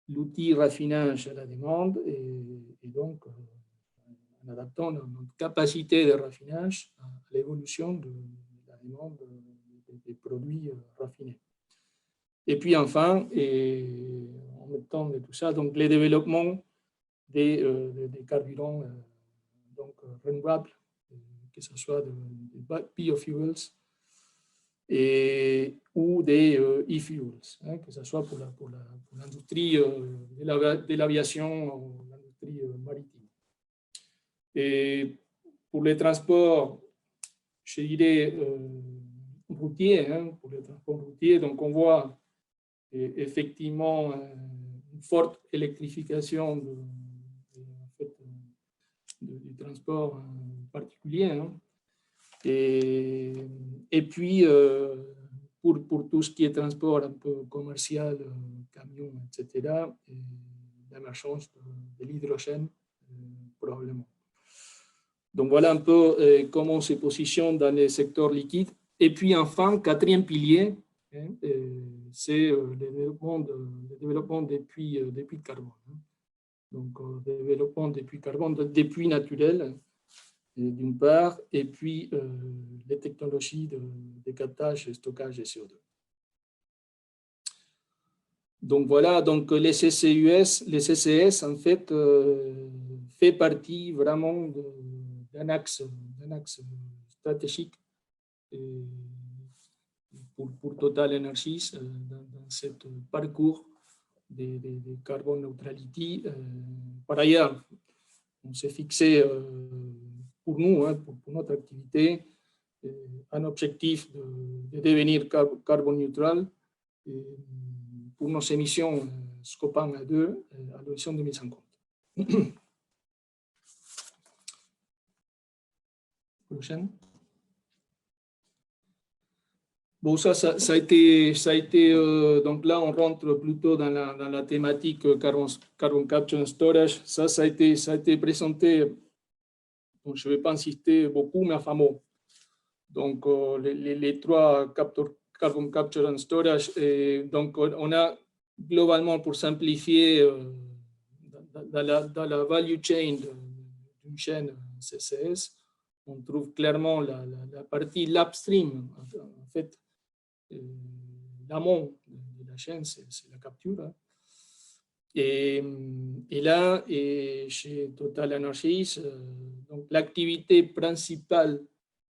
l'outil raffinage à la demande, et donc en adaptant notre capacité de raffinage à l'évolution de la demande des produits raffinés. Et puis enfin, en même temps de tout ça, donc les développements des carburants donc renouvelables, que ce soit des biofuels ou des e-fuels, que ce soit pour l'industrie de l'aviation ou l'industrie maritime. Et pour les transports, je dirais routiers, pour les transports routiers, donc on voit effectivement une forte électrification du transport particulier, Et puis, pour tout ce qui est transport un peu commercial, camions, etc., l'émergence de l'hydrogène, probablement. Donc voilà un peu comment on se positionne dans les secteurs liquides. Et puis enfin, quatrième pilier, c'est le développement des puits de carbone. Donc, développement des puits carbone, des puits naturels, d'une part, et puis les technologies de captage et stockage de CO2. Donc voilà, donc les CCS en fait fait partie vraiment d'un axe stratégique pour Total Energies dans ce parcours de carbone neutrality. Par ailleurs, on s'est fixé pour nous, pour notre activité, un objectif de devenir carbone neutral pour nos émissions Scope 1 et 2 à l'horizon 2050. Prochaine. Bon, ça a été donc là, on rentre plutôt dans la thématique carbon capture and storage. Ça a été présenté, donc je ne vais pas insister beaucoup, mais enfin bon. Donc, les trois carbon capture and storage, et donc on a globalement, pour simplifier, dans la value chain d'une chaîne CCS, on trouve clairement la partie l'upstream, en fait. L'amont de la chaîne, c'est la capture. Hein. Et là, chez Total Energies, donc l'activité principale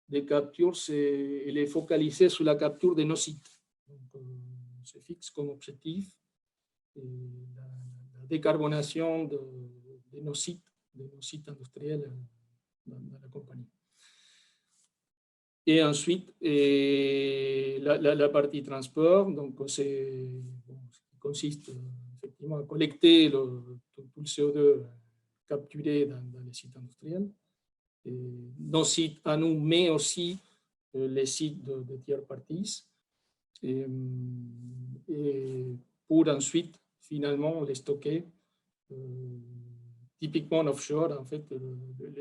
de capture, elle est focalisée sur la capture de nos sites. Donc, on se fixe comme objectif la décarbonation de nos sites industriels dans la compagnie. Et ensuite, la partie transport, donc c'est qui consiste effectivement à collecter tout le CO2 capturé dans les sites industriels, nos sites à nous, mais aussi les sites de tiers parties, et pour ensuite finalement les stocker, typiquement offshore. En fait,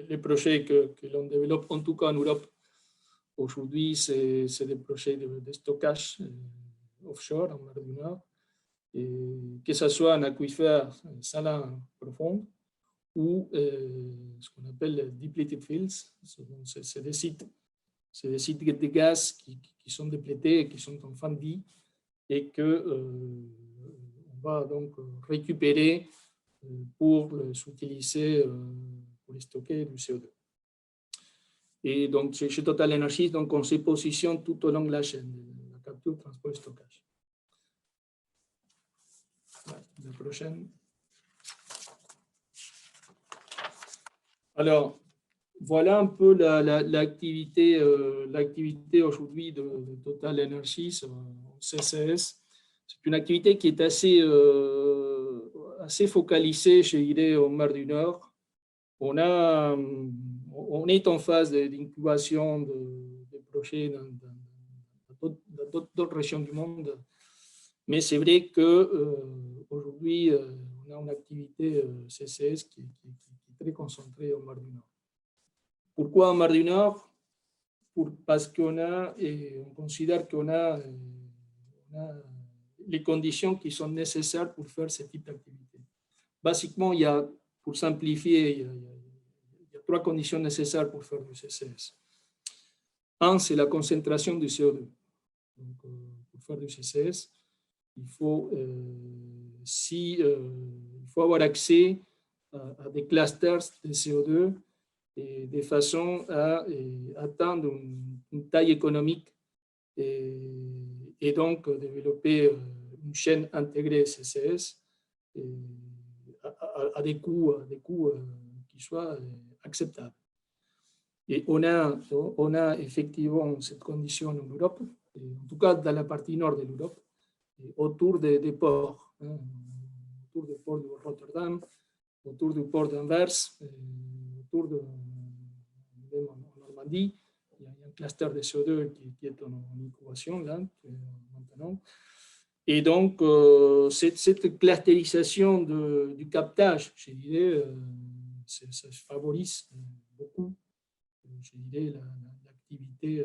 les projets que l'on développe, en tout cas en Europe, aujourd'hui, c'est des projets de stockage offshore en mer du Nord, que ce soit en aquifère salin profond ou ce qu'on appelle depleted fields. C'est des sites de gaz qui sont déplétés et qui sont en fin de vie et qu'on va donc récupérer pour s'utiliser pour stocker du CO2. Et donc, chez Total Energies, donc, on se positionne tout au long de la chaîne, la capture, transport et stockage. La prochaine. Alors, voilà un peu l'activité aujourd'hui de Total Energies en CCS. C'est une activité qui est assez focalisée, je dirais, en mer du Nord. On est en phase d'incubation de projets dans d'autres régions du monde, mais c'est vrai qu'aujourd'hui, on a une activité CCS qui est très concentrée en mer du Nord. Pourquoi en mer du Nord? Parce qu'on considère qu'on a les conditions qui sont nécessaires pour faire ce type d'activité. Basiquement, pour simplifier, il y a trois conditions nécessaires pour faire du CCS. Un, c'est la concentration du CO2. Donc, pour faire du CCS, il faut avoir accès à des clusters de CO2 et de façon à atteindre une taille économique et donc développer une chaîne intégrée CCS à des coûts qui soient acceptables. Et on a effectivement cette condition en Europe, en tout cas dans la partie nord de l'Europe, autour des ports, autour du port de Rotterdam, autour du port d'Anvers, autour de Normandie. Il y a cluster de CO2 qui est en incubation là, maintenant. Et donc, cette clusterisation du captage, je dirais, ça favorise beaucoup, je dirais, l'activité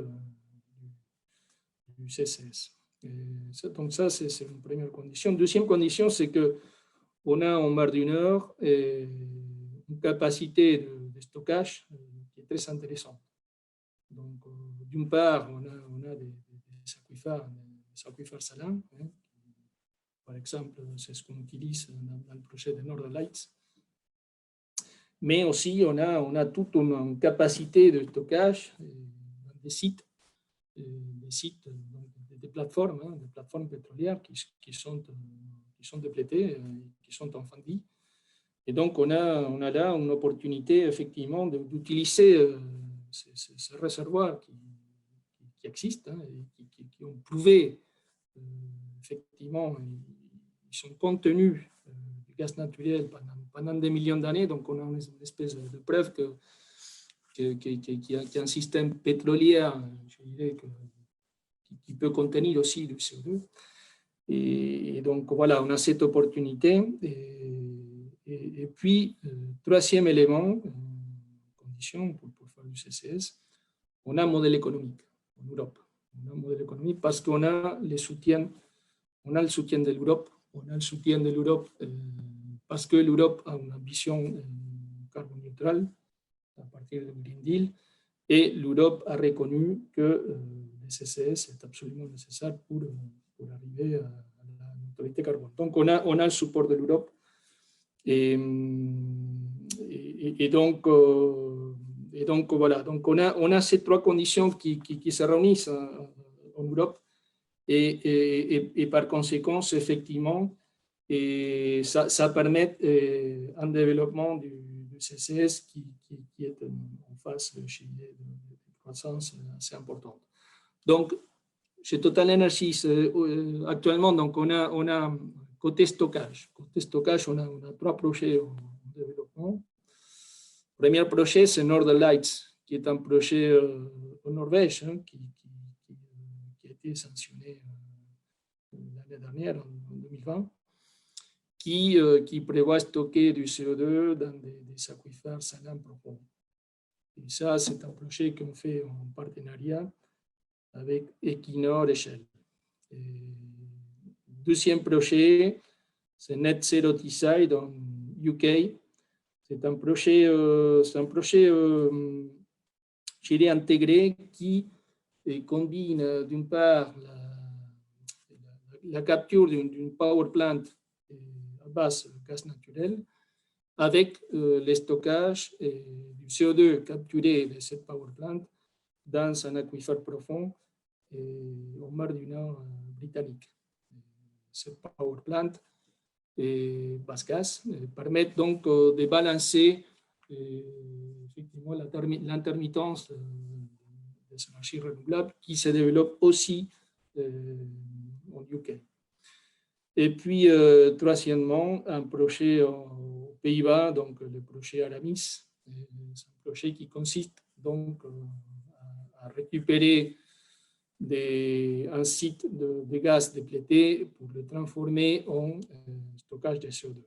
du CCS. Donc ça, c'est une première condition. Deuxième condition, c'est qu'on a en mer du Nord une capacité de stockage qui est très intéressante. Donc, d'une part, on a des aquifères salins. Hein. Par exemple, c'est ce qu'on utilise dans le projet de Northern Lights. Mais aussi, on a toute une capacité de stockage dans des sites, des plateformes, hein, des plateformes pétrolières qui sont déplétées, qui sont en fin de vie. Et donc, on a là une opportunité, effectivement, d'utiliser ces réservoirs qui existent, hein, et qui ont prouvé, effectivement, ils sont contenus du gaz naturel pendant des millions d'années. Donc, on a une espèce de preuve qu'il y a un système pétrolier, je dirais, qui peut contenir aussi du CO2. Et donc, voilà, on a cette opportunité. Et puis, troisième élément, condition pour faire du CCS, on a un modèle économique en Europe. On a un modèle économique parce qu'on a le soutien de l'Europe. On a le soutien de l'Europe parce que l'Europe a une ambition carbone neutrale à partir du Green Deal, et l'Europe a reconnu que le CCS est absolument nécessaire pour arriver à la neutralité carbone. Donc, on a le support de l'Europe. Et donc, voilà. Donc, on a ces trois conditions qui se réunissent en Europe. Et par conséquent, effectivement, ça permet un développement du CCS qui est en phase de croissance assez importante. Donc, chez Total Energies, actuellement, donc on a côté stockage. Côté stockage, on a trois projets en développement. Le premier projet, c'est Northern Lights, qui est un projet en Norvège, hein, qui a été sanctionné l'année dernière, en 2020, qui prévoit stocker du CO2 dans des aquifères salins profonds. Et ça, c'est un projet qu'on fait en partenariat avec Equinor et Shell. Deuxième projet, c'est Net Zero Teesside en UK. C'est un projet, je dirais, intégré qui combine d'une part la capture d'une power plant à base de gaz naturel avec le stockage du CO2 capturé de cette power plant dans un aquifère profond en mer du Nord britannique. Cette power plant basse gaz permet donc de balancer effectivement l'intermittence des énergies renouvelables qui se développe aussi en UK. Et puis, troisièmement, un projet aux Pays-Bas, donc le projet Aramis. C'est un projet qui consiste donc à récupérer un site de gaz déplété pour le transformer en stockage de CO2.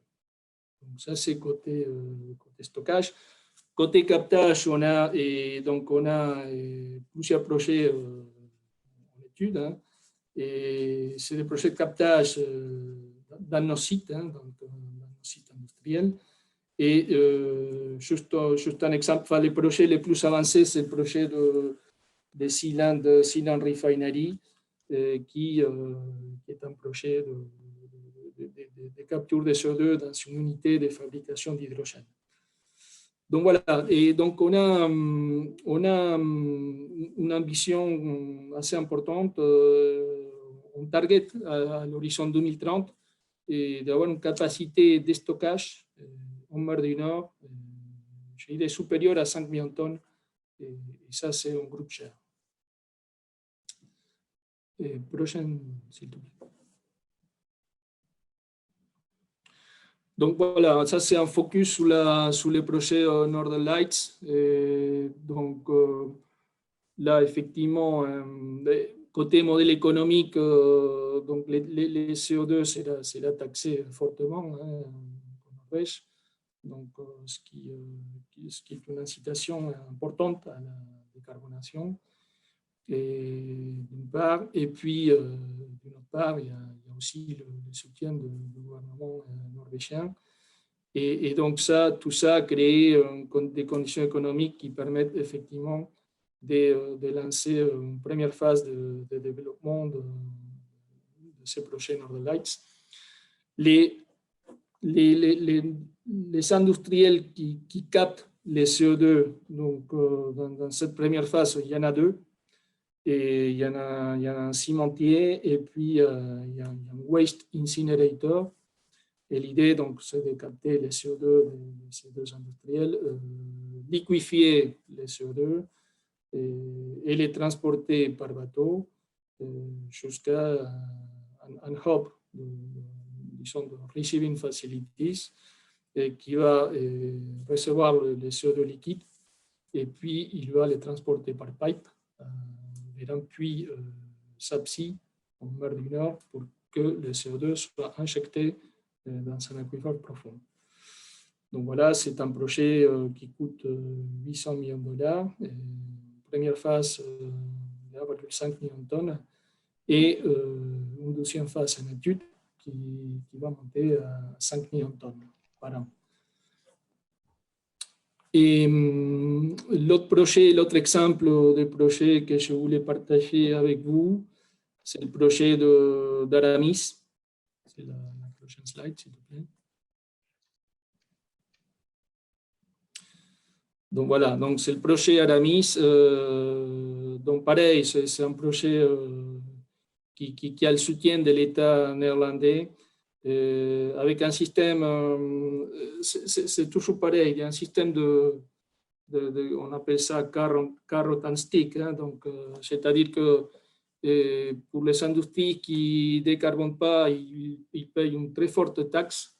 Donc ça, c'est côté stockage. Côté captage, on a plusieurs projets en étude, hein, et c'est des projets de captage dans nos sites, hein, dans nos sites industriels. Et juste un exemple, enfin, le projet le plus avancé, c'est le projet de Sealand Refinery, qui est un projet de capture de CO2 dans une unité de fabrication d'hydrogène. Donc voilà, et donc on a une ambition assez importante, on target à l'horizon 2030 d'avoir une capacité de stockage en mer du Nord, je dirais supérieure à 5 millions de tonnes, et ça c'est un groupe cher. Prochaine, s'il te plaît. Donc voilà, ça c'est un focus sur le projet Northern Lights. Donc là, effectivement, côté modèle économique, donc les CO2 sera taxé fortement en Norvège, donc ce qui est une incitation importante à la décarbonation, d'une part, et puis d'une autre part, il y a aussi le soutien du gouvernement norvégien. Et donc tout ça crée des conditions économiques qui permettent effectivement de lancer une première phase de développement de ces projets Northern Lights. Les industriels qui captent les CO2, donc dans cette première phase, il y en a deux. Et il y en a un cimentier et puis il y a un waste incinerator. Et l'idée, donc, c'est de capter les CO2 de ces deux industriels, liquéfier les CO2 et les transporter par bateau jusqu'à un hub, disons, de receiving facilities, qui va recevoir les CO2 liquides et puis il va les transporter par pipe vers un puits subsea en mer du Nord pour que le CO2 soit injecté dans un aquifère profond. Donc voilà, c'est un projet qui coûte 800 millions de dollars. Première phase, 1,5 million de tonnes. Et une deuxième phase en étude qui va monter à 5 millions de tonnes par an. Et l'autre exemple de projet que je voulais partager avec vous, c'est le projet d'Aramis. C'est la prochaine slide, s'il vous plaît. Donc voilà, donc c'est le projet Aramis. Donc pareil, c'est un projet qui a le soutien de l'État néerlandais avec un système, c'est toujours pareil, il y a un système on appelle ça carotte and stick, hein, donc c'est-à-dire que pour les industries qui ne décarbonent pas, ils payent une très forte taxe.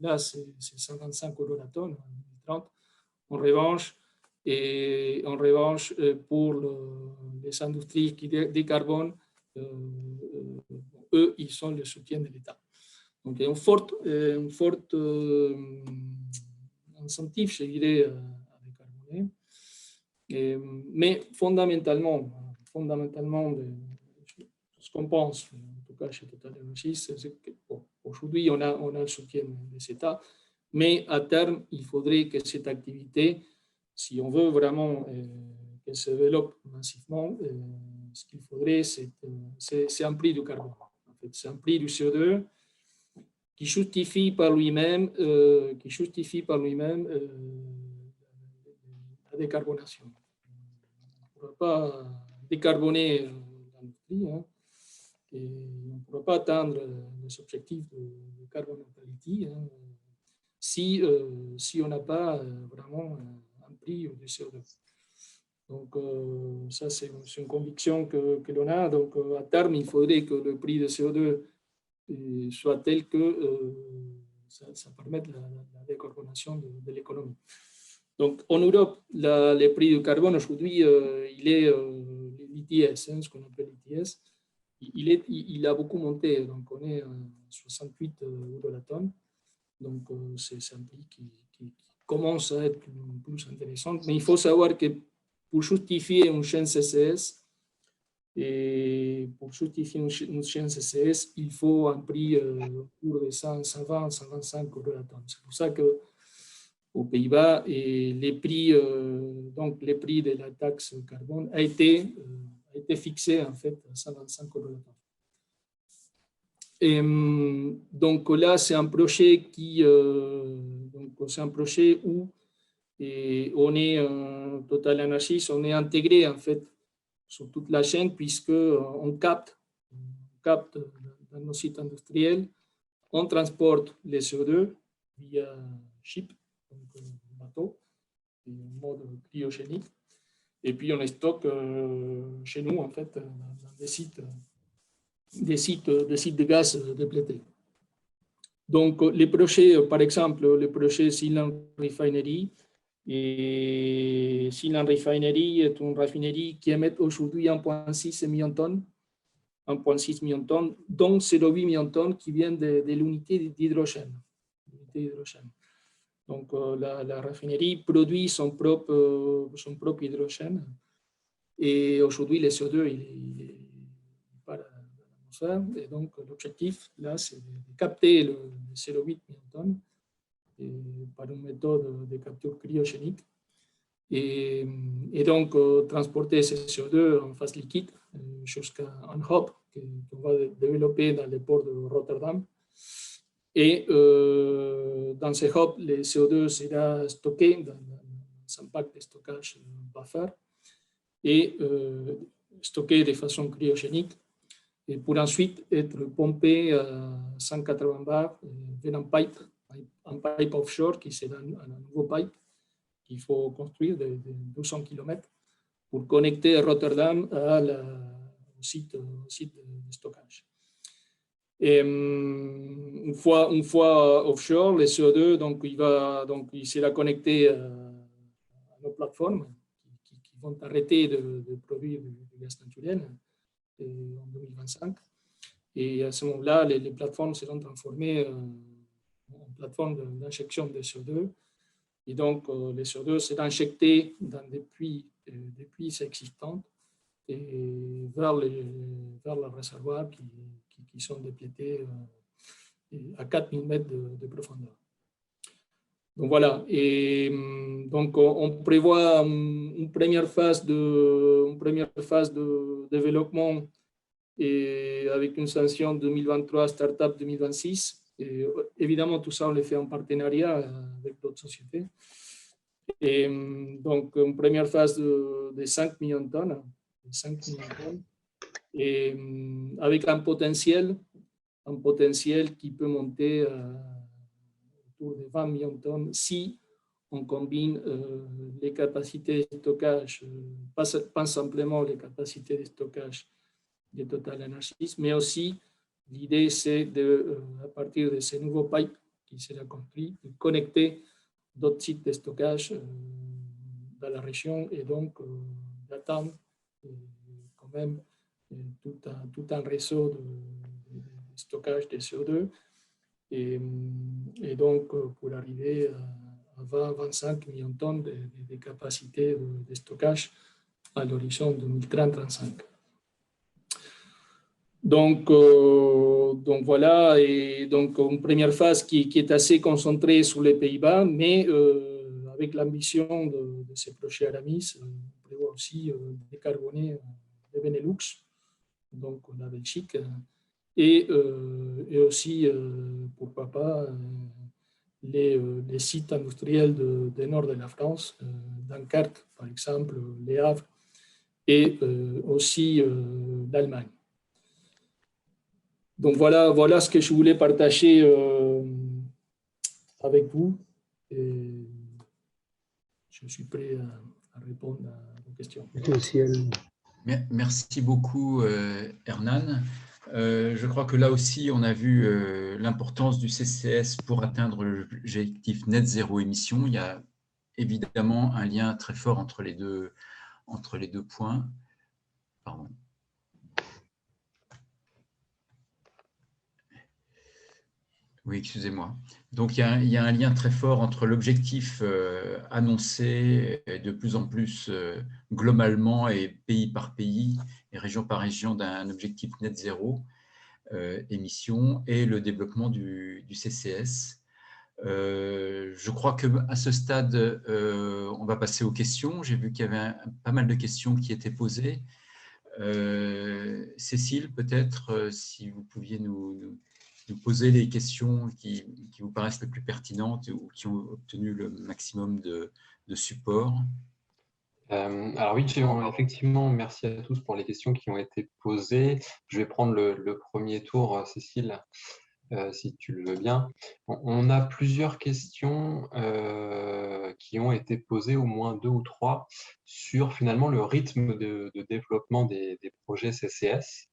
Là, c'est 125 € la tonne en 2030. En revanche, pour les industries qui décarbonent, eux, ils sont le soutien de l'État. Donc, il y a un fort incentive, je dirais, à décarboner. Mais fondamentalement, ce qu'on pense, en tout cas chez Total Energy, c'est qu'aujourd'hui, on a le soutien des États, mais à terme, il faudrait que cette activité, si on veut vraiment qu'elle se développe massivement, ce qu'il faudrait, c'est un prix du carbone. En fait, c'est un prix du CO2 qui justifie par lui-même la décarbonation. On ne pourra pas décarboner l'industrie, hein, et on ne pourra pas atteindre les objectifs de carbon neutrality, hein, si on n'a pas vraiment un prix du CO2. Donc, ça, c'est une conviction que l'on a. Donc, à terme, il faudrait que le prix du CO2 soit tel que ça permette la décarbonation de l'économie. Donc, en Europe, le prix du carbone, aujourd'hui, il est l'ETS, hein, ce qu'on appelle l'ETS. Il a beaucoup monté, donc on est à 68 € la tonne. Donc, c'est un prix qui commence à être plus intéressant. Mais il faut savoir que pour justifier une chaîne CCS, il faut un prix autour de 120, 125 € la tonne. C'est pour ça qu'aux Pays-Bas, les prix de la taxe carbone a été fixé en fait à 125 € la tonne. Et donc là, c'est un projet où on est Total Energies, on est intégré en fait sur toute la chaîne puisqu'on capte dans nos sites industriels, on transporte les CO2 via ship, donc bateau, en mode cryogénique, et puis on les stocke chez nous en fait dans des sites de gaz déplétés. Donc les projets, par exemple, le projet Sealand Refinery, Et Silane Refinery est une raffinerie qui émet aujourd'hui 1,6 million de tonnes, 1,6 million de tonnes, dont 0,8 million de tonnes qui viennent de l'unité d'hydrogène. Donc, la raffinerie produit son propre hydrogène. Et aujourd'hui, le CO2, il est pas dans l'atmosphère. Et donc, l'objectif, là, c'est de capter le 0,8 million de tonnes par une méthode de capture cryogénique. Et donc, transporter ce CO2 en phase liquide jusqu'à un hub qu'on va développer dans le port de Rotterdam. Et dans ce hub, le CO2 sera stocké dans un pack de stockage buffer et stocké de façon cryogénique et pour ensuite être pompé à 180 bars vers un pipe offshore qui sera un nouveau pipe qu'il faut construire de 200 km pour connecter Rotterdam au site de stockage. Et une fois offshore, le CO2, il sera connecté à nos plateformes qui vont arrêter de produire du gaz naturel en 2025. Et à ce moment-là, les plateformes seront transformées en plateformes d'injection de CO2. Et donc, le CO2 sera injecté dans des puits existants et vers le réservoir qui sont déplétés à 4000 mètres de profondeur. Donc voilà, et donc on prévoit une première phase de développement et avec une sanction 2023, Startup 2026. Et évidemment, tout ça, on le fait en partenariat avec d'autres sociétés. Et donc, une première phase de 5 millions de tonnes. Et avec un potentiel qui peut monter autour de 20 millions de tonnes si on combine les capacités de stockage, pas simplement les capacités de stockage de Total Energies, mais aussi l'idée c'est à partir de ces nouveaux pipes qui sera construit, de connecter d'autres sites de stockage dans la région et donc d'attendre quand même tout un réseau de stockage de CO2 et donc pour arriver à 20-25 millions de tonnes de capacité de stockage à l'horizon 2030-35. Donc voilà, et donc une première phase qui est assez concentrée sur les Pays-Bas, mais avec l'ambition de ces projets Aramis, on prévoit aussi décarboner le Benelux, donc la Belgique, et aussi, pourquoi pas, les sites industriels du nord de la France, Dunkerque par exemple, Les Havres, et aussi l'Allemagne. Donc voilà ce que je voulais partager avec vous. Et je suis prêt à répondre à vos questions. Merci beaucoup, Hernan. Je crois que là aussi, on a vu l'importance du CCS pour atteindre l'objectif net zéro émission. Il y a évidemment un lien très fort entre les deux points. Pardon. Oui, excusez-moi. Donc, il y a un lien très fort entre l'objectif annoncé de plus en plus globalement et pays par pays et région par région d'un objectif net zéro émission et le développement du CCS. Je crois qu'à ce stade, on va passer aux questions. J'ai vu qu'il y avait pas mal de questions qui étaient posées. Cécile, peut-être, si vous pouviez nous poser les questions qui vous paraissent les plus pertinentes ou qui ont obtenu le maximum de support. Alors oui, effectivement, merci à tous pour les questions qui ont été posées. Je vais prendre le premier tour, Cécile, si tu le veux bien. On a plusieurs questions qui ont été posées, au moins 2 ou 3, sur finalement le rythme de développement des projets CCS.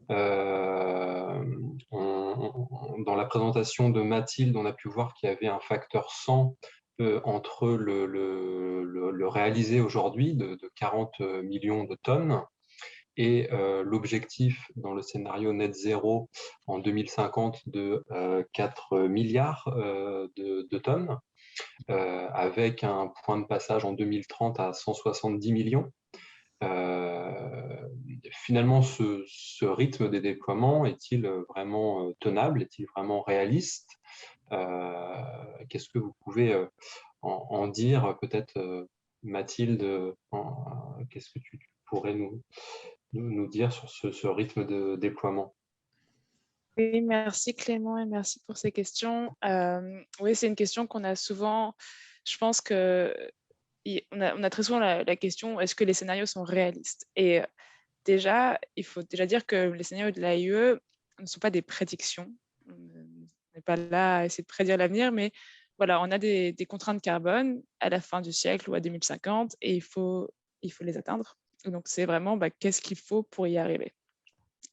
Dans la présentation de Mathilde, on a pu voir qu'il y avait un facteur 100 entre le réalisé aujourd'hui de 40 millions de tonnes et l'objectif dans le scénario net zéro en 2050 de 4 milliards de tonnes, avec un point de passage en 2030 à 170 millions. Finalement, ce rythme des déploiements est-il vraiment tenable? Est-il vraiment réaliste? Qu'est-ce que vous pouvez en dire? Peut-être, Mathilde, qu'est-ce que tu pourrais nous dire sur ce rythme de déploiement? Oui, merci Clément et merci pour ces questions. Oui, c'est une question qu'on a souvent. Je pense que on a très souvent la question, est-ce que les scénarios sont réalistes? Et déjà, il faut déjà dire que les scénarios de l'AIE ne sont pas des prédictions. On n'est pas là à essayer de prédire l'avenir, mais voilà, on a des contraintes carbone à la fin du siècle ou à 2050 et il faut les atteindre. Donc, c'est vraiment qu'est-ce qu'il faut pour y arriver.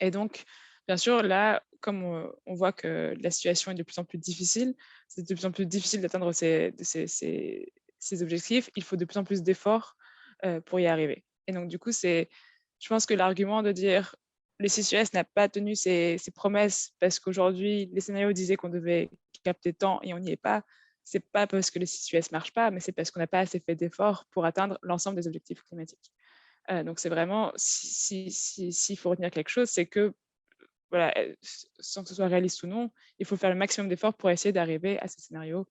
Et donc, bien sûr, là, comme on voit que la situation est de plus en plus difficile, c'est de plus en plus difficile d'atteindre ces objectifs, il faut de plus en plus d'efforts pour y arriver. Et donc, du coup, je pense que l'argument de dire le CCUS n'a pas tenu ses promesses parce qu'aujourd'hui, les scénarios disaient qu'on devait capter tant et on n'y est pas, c'est pas parce que le CCUS ne marche pas, mais c'est parce qu'on n'a pas assez fait d'efforts pour atteindre l'ensemble des objectifs climatiques. Donc, c'est vraiment, s'il faut retenir quelque chose, c'est que, voilà, sans que ce soit réaliste ou non, il faut faire le maximum d'efforts pour essayer d'arriver à ces scénarios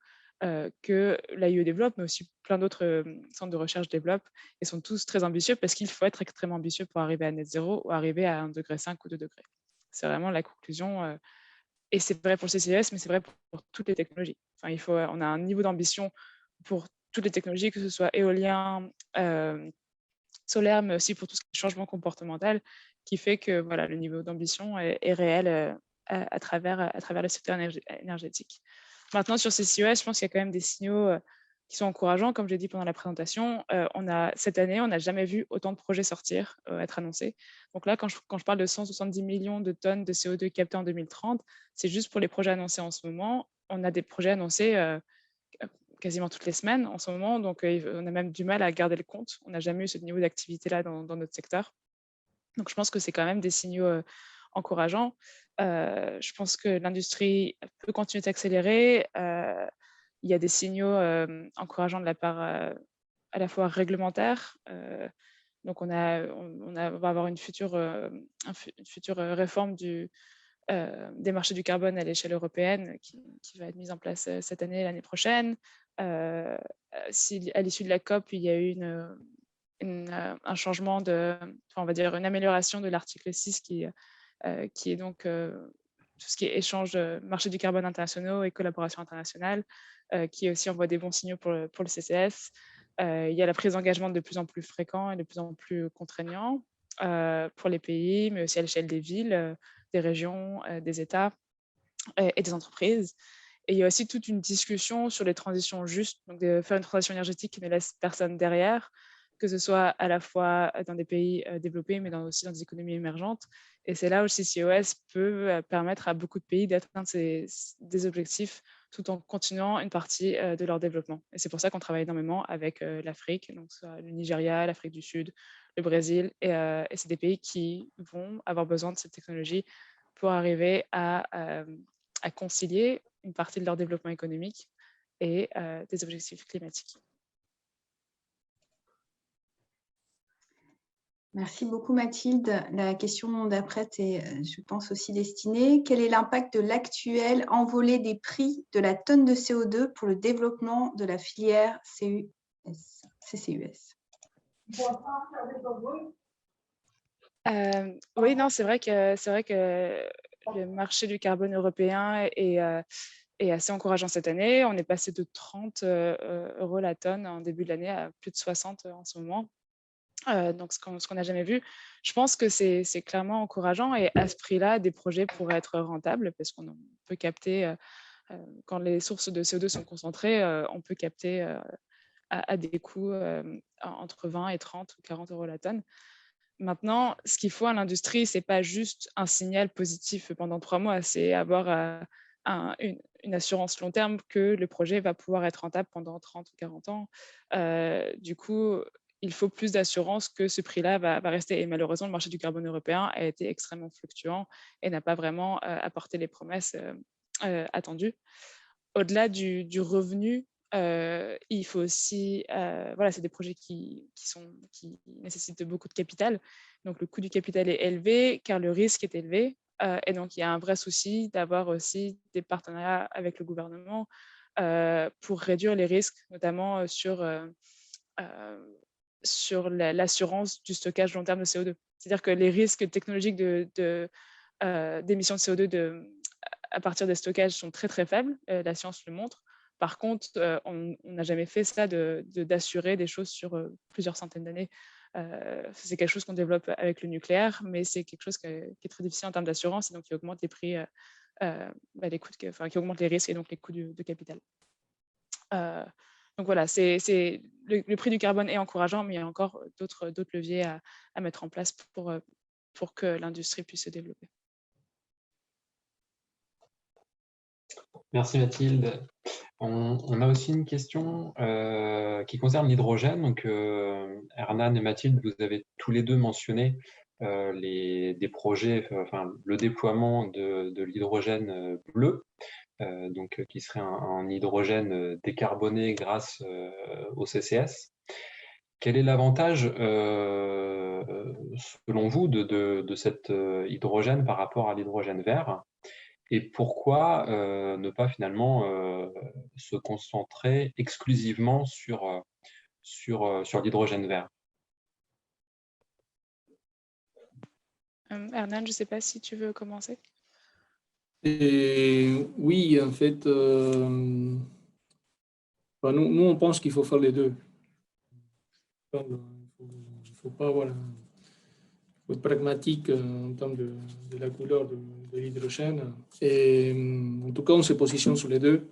que l'AIE développe, mais aussi plein d'autres centres de recherche développent et sont tous très ambitieux parce qu'il faut être extrêmement ambitieux pour arriver à net zéro ou arriver à 1,5 degré ou 2 degrés. C'est vraiment la conclusion. Et c'est vrai pour le CCS, mais c'est vrai pour toutes les technologies. Enfin, on a un niveau d'ambition pour toutes les technologies, que ce soit éolien, solaire, mais aussi pour tout ce qui est changement comportemental, qui fait que voilà, le niveau d'ambition est réel à travers le secteur énergétique. Maintenant, sur CCUS, je pense qu'il y a quand même des signaux qui sont encourageants. Comme j'ai dit pendant la présentation, cette année, on n'a jamais vu autant de projets sortir, être annoncés. Donc là, quand je parle de 170 millions de tonnes de CO2 captées en 2030, c'est juste pour les projets annoncés en ce moment. On a des projets annoncés quasiment toutes les semaines en ce moment, donc on a même du mal à garder le compte. On n'a jamais eu ce niveau d'activité-là dans notre secteur. Donc je pense que c'est quand même des signaux encourageants. Je pense que l'industrie peut continuer d'accélérer. Il y a des signaux encourageants de la part à la fois réglementaire. Donc on va avoir une future réforme des marchés du carbone à l'échelle européenne qui va être mise en place cette année et l'année prochaine. Si à l'issue de la COP, il y a eu un changement on va dire une amélioration de l'article 6 qui est donc tout ce qui est échange de marché du carbone internationaux et collaboration internationale, qui aussi envoie des bons signaux pour le CCS. Il y a la prise d'engagement de plus en plus fréquent et de plus en plus contraignant pour les pays, mais aussi à l'échelle des villes, des régions, des États et des entreprises. Et il y a aussi toute une discussion sur les transitions justes, donc de faire une transition énergétique qui ne laisse personne derrière, que ce soit à la fois dans des pays développés, mais aussi dans des économies émergentes. Et c'est là où le CCUS peut permettre à beaucoup de pays d'atteindre des objectifs tout en continuant une partie de leur développement. Et c'est pour ça qu'on travaille énormément avec l'Afrique, donc le Nigeria, l'Afrique du Sud, le Brésil. Et c'est des pays qui vont avoir besoin de cette technologie pour arriver à concilier une partie de leur développement économique et des objectifs climatiques. Merci beaucoup Mathilde. La question d'après est, je pense, aussi destinée. Quel est l'impact de l'actuelle envolée des prix de la tonne de CO2 pour le développement de la filière CCUS? Oui, non, c'est vrai que le marché du carbone européen est assez encourageant cette année. On est passé de 30 € la tonne en début de l'année à plus de 60 en ce moment. Donc, ce qu'on n'a jamais vu. Je pense que c'est clairement encourageant et à ce prix-là, des projets pourraient être rentables parce qu'on peut capter, quand les sources de CO2 sont concentrées, on peut capter à des coûts entre 20 et 30 ou 40 € la tonne. Maintenant, ce qu'il faut à l'industrie, ce n'est pas juste un signal positif pendant 3 mois, c'est avoir une assurance long terme que le projet va pouvoir être rentable pendant 30 ou 40 ans. Du coup, il faut plus d'assurance que ce prix-là va rester. Et malheureusement, le marché du carbone européen a été extrêmement fluctuant et n'a pas vraiment apporté les promesses attendues. Au-delà du revenu, il faut aussi, voilà, c'est des projets qui nécessitent beaucoup de capital. Donc, le coût du capital est élevé car le risque est élevé. Et donc, il y a un vrai souci d'avoir aussi des partenariats avec le gouvernement pour réduire les risques, notamment sur l'assurance du stockage long terme de CO2. C'est-à-dire que les risques technologiques d'émissions de CO2 à partir des stockages sont très, très faibles. La science le montre. Par contre, on n'a jamais fait ça d'assurer des choses sur plusieurs centaines d'années. C'est quelque chose qu'on développe avec le nucléaire, mais c'est quelque chose qui est très difficile en termes d'assurance et donc qui augmente les prix, les coûts qui augmente les risques et donc les coûts de capital. Donc voilà, le prix du carbone est encourageant, mais il y a encore d'autres leviers à mettre en place pour que l'industrie puisse se développer. Merci Mathilde. On a aussi une question qui concerne l'hydrogène. Donc, Hernan et Mathilde, vous avez tous les deux mentionné des projets, le déploiement de l'hydrogène bleu, donc qui serait un hydrogène décarboné grâce au CCS. Quel est l'avantage, selon vous, de cet hydrogène par rapport à l'hydrogène vert? Et pourquoi ne pas finalement se concentrer exclusivement sur l'hydrogène vert? Hernan, je ne sais pas si tu veux commencer. Oui, en fait, nous, on pense qu'il faut faire les deux. Il ne faut pas faut être pragmatique en termes de la couleur de l'hydrogène. Et en tout cas, on se positionne sur les deux.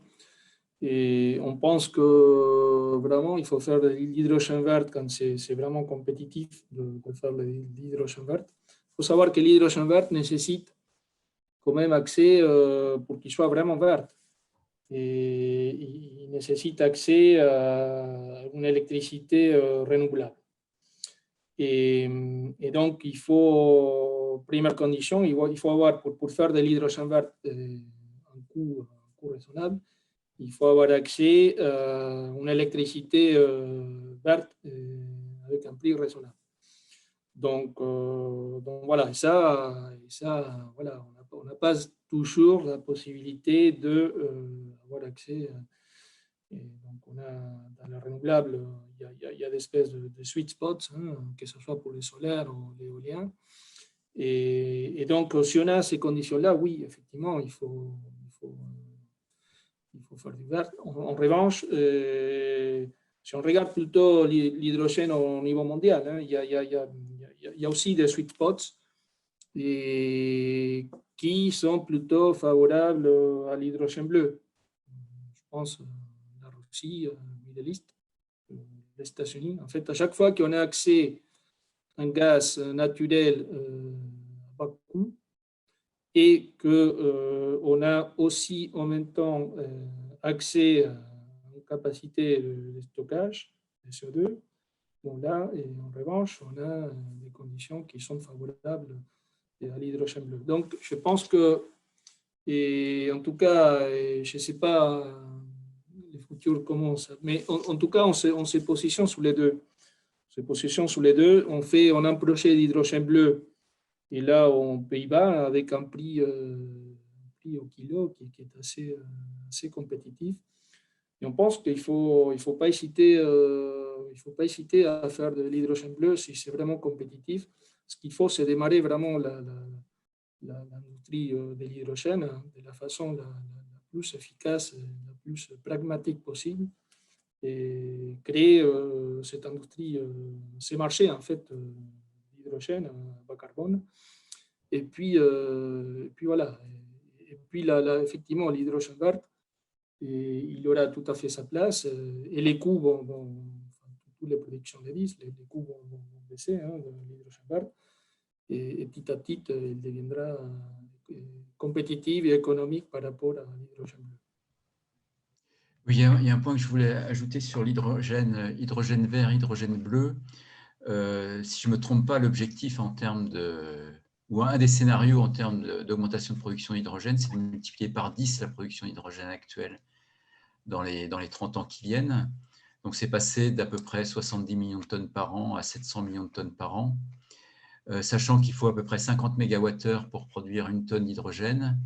Et on pense que vraiment, il faut faire de l'hydrogène vert quand c'est vraiment compétitif de faire de l'hydrogène vert. Il faut savoir que l'hydrogène vert nécessite quand même accès pour qu'il soit vraiment vert. Et il nécessite accès à une électricité renouvelable. Et donc, il faut, première condition, il faut avoir, pour faire de l'hydrogène vert un coût raisonnable, il faut avoir accès à une électricité verte avec un prix raisonnable. Donc voilà, ça voilà, on n'a pas toujours la possibilité d'avoir accès. Et donc on a dans le renouvelable, il y a des espèces de sweet spots, hein, que ce soit pour les solaires ou l'éolien. Et donc, si on a ces conditions-là, oui, effectivement, il faut faire du vert. En revanche, si on regarde plutôt l'hydrogène au niveau mondial, hein, il y a aussi des sweet spots qui sont plutôt favorables à l'hydrogène bleu. Je pense la Russie, le Middle East, les États-Unis. En fait, à chaque fois qu'on a accès à un gaz naturel à bas coût, et qu'on a aussi en même temps accès à une capacité de stockage de CO2, bon là, et en revanche, on a des conditions qui sont favorables à l'hydrogène bleu. Donc, je pense que, et en tout cas, je ne sais pas le futur comment ça, mais en tout cas, on se positionne sur les deux. On se positionne sur les deux. On a un projet d'hydrogène bleu. Et là, aux Pays-Bas, avec un prix au kilo qui est assez compétitif. Et on pense qu'il ne faut pas hésiter à faire de l'hydrogène bleu si c'est vraiment compétitif. Ce qu'il faut, c'est démarrer vraiment l'industrie de l'hydrogène de la façon la plus efficace, la plus pragmatique possible, et créer cette industrie, ces marchés en fait, d'hydrogène à bas carbone. Et puis voilà. Et puis là, effectivement, l'hydrogène vert, il aura tout à fait sa place. Et les coûts toutes les prédictions le disent, les coûts vont baisser, hein, de l'hydrogène vert. Et petit à petit, il deviendra compétitive et économique par rapport à l'hydrogène bleu. Oui, il y a un point que je voulais ajouter sur l'hydrogène, hydrogène vert, hydrogène bleu. Si je ne me trompe pas, l'objectif en termes ou un des scénarios en termes d'augmentation de production d'hydrogène, c'est de multiplier par 10 la production d'hydrogène actuelle dans les 30 ans qui viennent. Donc, c'est passé d'à peu près 70 millions de tonnes par an à 700 millions de tonnes par an, sachant qu'il faut à peu près 50 MWh pour produire une tonne d'hydrogène.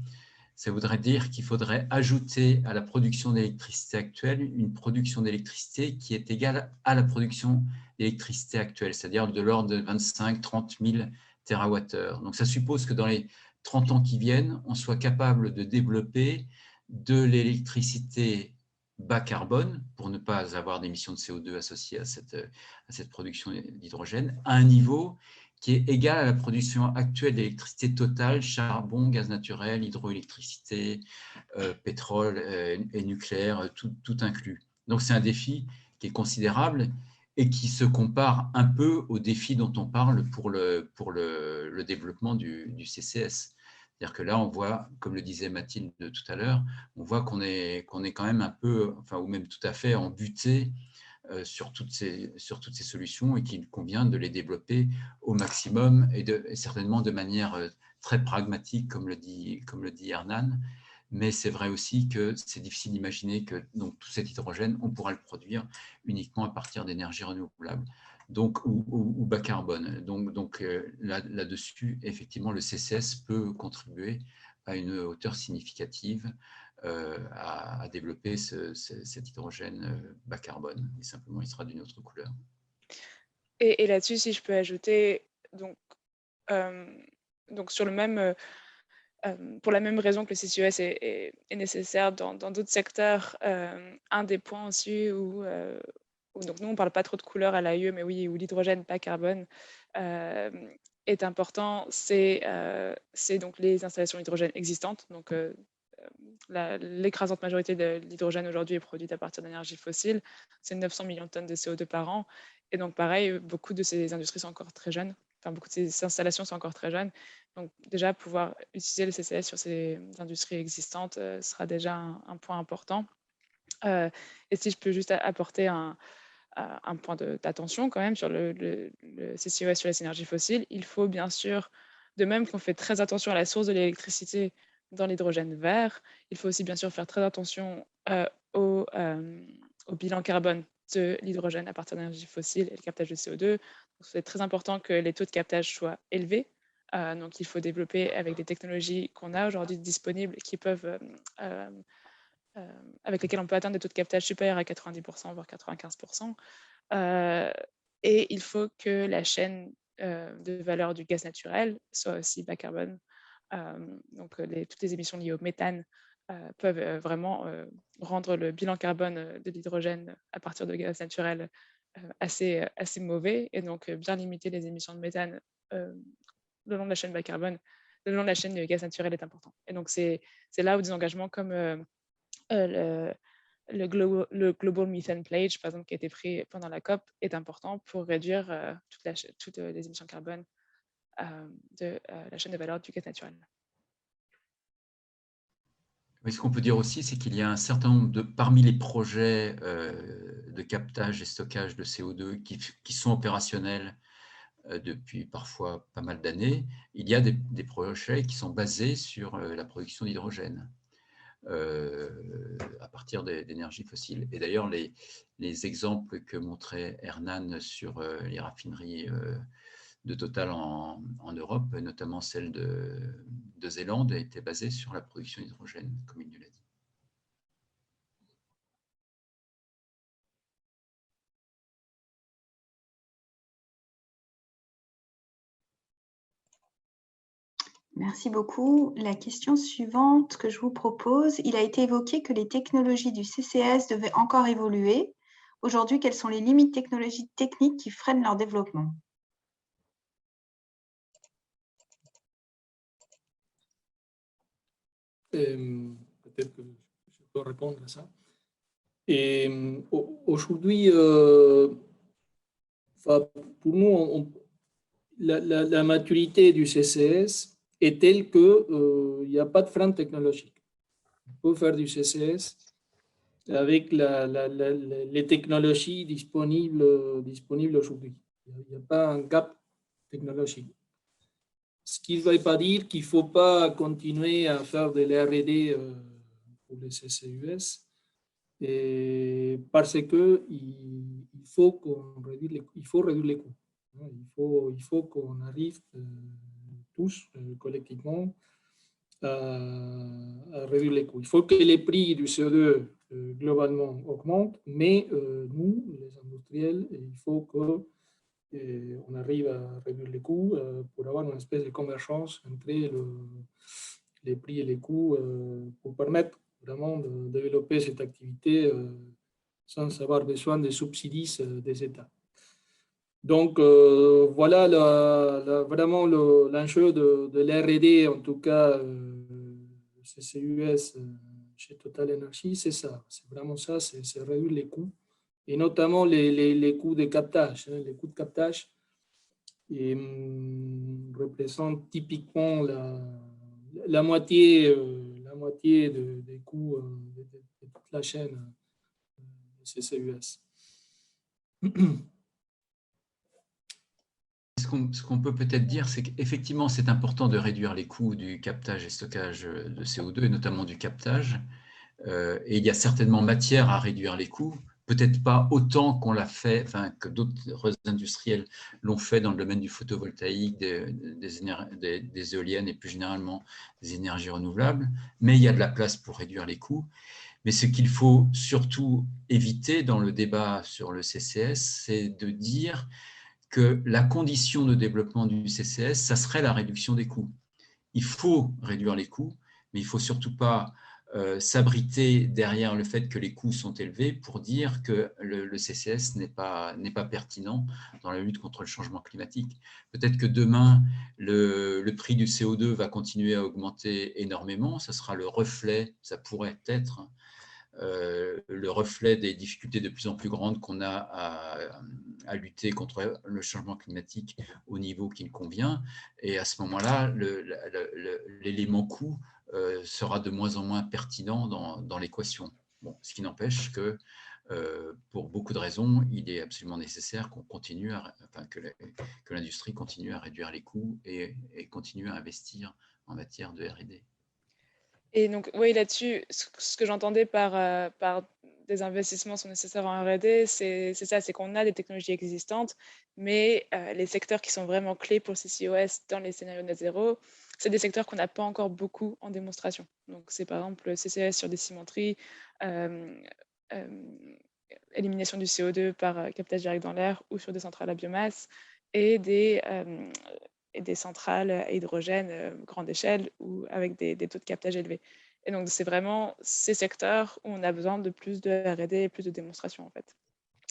Ça voudrait dire qu'il faudrait ajouter à la production d'électricité actuelle une production d'électricité qui est égale à la production d'électricité actuelle, c'est-à-dire de l'ordre de 25-30 000 TWh. Donc, ça suppose que dans les 30 ans qui viennent, on soit capable de développer de l'électricité bas carbone, pour ne pas avoir d'émissions de CO2 associées à cette production d'hydrogène, à un niveau qui est égal à la production actuelle d'électricité totale, charbon, gaz naturel, hydroélectricité, pétrole et nucléaire, tout inclus. Donc, c'est un défi qui est considérable et qui se compare un peu au défi dont on parle pour le développement du CCS. C'est-à-dire que là, on voit, comme le disait Mathilde tout à l'heure, on voit qu'on est quand même un peu, enfin, ou même tout à fait embuté sur toutes ces solutions et qu'il convient de les développer au maximum et certainement de manière très pragmatique, comme le dit Hernan. Mais c'est vrai aussi que c'est difficile d'imaginer que donc, tout cet hydrogène, on pourra le produire uniquement à partir d'énergies renouvelables, donc, ou bas carbone. Donc là-dessus, effectivement, le CCS peut contribuer à une hauteur significative à développer cet hydrogène bas carbone. Et simplement, il sera d'une autre couleur. Et là-dessus, si je peux ajouter, donc sur le même, pour la même raison que le CCUS est nécessaire dans d'autres secteurs, un des points aussi où donc nous, on ne parle pas trop de couleur à l'AIE, mais oui, où l'hydrogène bas carbone est important, c'est donc les installations hydrogène existantes. Donc, l'écrasante majorité de l'hydrogène aujourd'hui est produite à partir d'énergie fossile. C'est 900 millions de tonnes de CO2 par an. Et donc, pareil, beaucoup de ces industries sont encore très jeunes. Enfin, beaucoup de ces installations sont encore très jeunes. Donc, déjà, pouvoir utiliser le CCS sur ces industries existantes sera déjà un point important. Et si je peux juste apporter un point d'attention quand même sur le CCUS sur les énergies fossiles, il faut bien sûr, de même qu'on fait très attention à la source de l'électricité dans l'hydrogène vert, il faut aussi bien sûr faire très attention au bilan carbone de l'hydrogène à partir d'énergie fossile et le captage de CO2. C'est très important que les taux de captage soient élevés. Donc il faut développer avec les technologies qu'on a aujourd'hui disponibles qui peuvent avec lesquels on peut atteindre des taux de captage supérieurs à 90%, voire 95%. Et il faut que la chaîne de valeur du gaz naturel soit aussi bas carbone. Donc, toutes les émissions liées au méthane peuvent vraiment rendre le bilan carbone de l'hydrogène à partir de gaz naturel assez mauvais, et donc bien limiter les émissions de méthane le long de la chaîne bas carbone, le long de la chaîne de gaz naturel est important. Et donc, c'est là où des engagements comme le Global Methane Pledge, par exemple, qui a été pris pendant la COP, est important pour réduire toutes les émissions carbone de la chaîne de valeur du gaz naturel. Oui, ce qu'on peut dire aussi, c'est qu'il y a un certain nombre parmi les projets de captage et stockage de CO2 qui sont opérationnels depuis parfois pas mal d'années, il y a des projets qui sont basés sur la production d'hydrogène à partir d'énergies fossiles. Et d'ailleurs, les exemples que montrait Hernan sur les raffineries de Total en Europe, notamment celle de Zélande, étaient basées sur la production d'hydrogène, comme il nous l'a dit. Merci beaucoup. La question suivante que je vous propose, il a été évoqué que les technologies du CCS devaient encore évoluer. Aujourd'hui, quelles sont les limites techniques qui freinent leur développement? Peut-être que je peux répondre à ça. Aujourd'hui, pour nous, la maturité du CCS est tel qu'il n'y a pas de frein technologique. On peut faire du CCS avec les technologies disponibles aujourd'hui. Il n'y a pas un gap technologique. Ce qui ne veut pas dire qu'il ne faut pas continuer à faire de l'R&D pour les CCUS, parce qu'il faut réduire les coûts. Il faut qu'on arrive tous collectivement à réduire les coûts. Il faut que les prix du CO2 globalement augmentent, mais nous, les industriels, il faut qu'on arrive à réduire les coûts pour avoir une espèce de convergence entre les prix et les coûts pour permettre vraiment de développer cette activité sans avoir besoin de subsides des États. Donc, voilà vraiment l'enjeu de l'R&D, en tout cas, CCUS chez Total Energy, c'est ça. C'est vraiment ça, c'est réduire les coûts, et notamment les coûts de captage. Les coûts de captage représentent typiquement la moitié des coûts de toute la chaîne CCUS. Ce qu'on peut peut-être dire, c'est qu'effectivement, c'est important de réduire les coûts du captage et stockage de CO2, et notamment du captage. Et il y a certainement matière à réduire les coûts, peut-être pas autant qu'on l'a fait, enfin, que d'autres industriels l'ont fait dans le domaine du photovoltaïque, des éoliennes et plus généralement des énergies renouvelables, mais il y a de la place pour réduire les coûts. Mais ce qu'il faut surtout éviter dans le débat sur le CCS, c'est de dire que la condition de développement du CCS, ça serait la réduction des coûts. Il faut réduire les coûts, mais il ne faut surtout pas s'abriter derrière le fait que les coûts sont élevés pour dire que le CCS n'est pas pertinent dans la lutte contre le changement climatique. Peut-être que demain, le prix du CO2 va continuer à augmenter énormément, ça sera le reflet, ça pourrait être le reflet des difficultés de plus en plus grandes qu'on a à lutter contre le changement climatique au niveau qui le convient. Et à ce moment-là, l'élément coût sera de moins en moins pertinent dans l'équation. Bon, ce qui n'empêche que, pour beaucoup de raisons, il est absolument nécessaire qu'on continue que l'industrie continue à réduire les coûts et continue à investir en matière de R&D. Et donc, oui, là-dessus, ce que j'entendais par des investissements sont nécessaires en R&D, c'est ça, c'est qu'on a des technologies existantes, mais les secteurs qui sont vraiment clés pour le CCUS dans les scénarios net zéro, c'est des secteurs qu'on n'a pas encore beaucoup en démonstration. Donc, c'est par exemple le CCS sur des cimenteries, élimination du CO2 par captage direct dans l'air ou sur des centrales à biomasse, et des centrales à hydrogène grande échelle ou avec des taux de captage élevés. Et donc, c'est vraiment ces secteurs où on a besoin de plus de R&D et plus de démonstrations, en fait.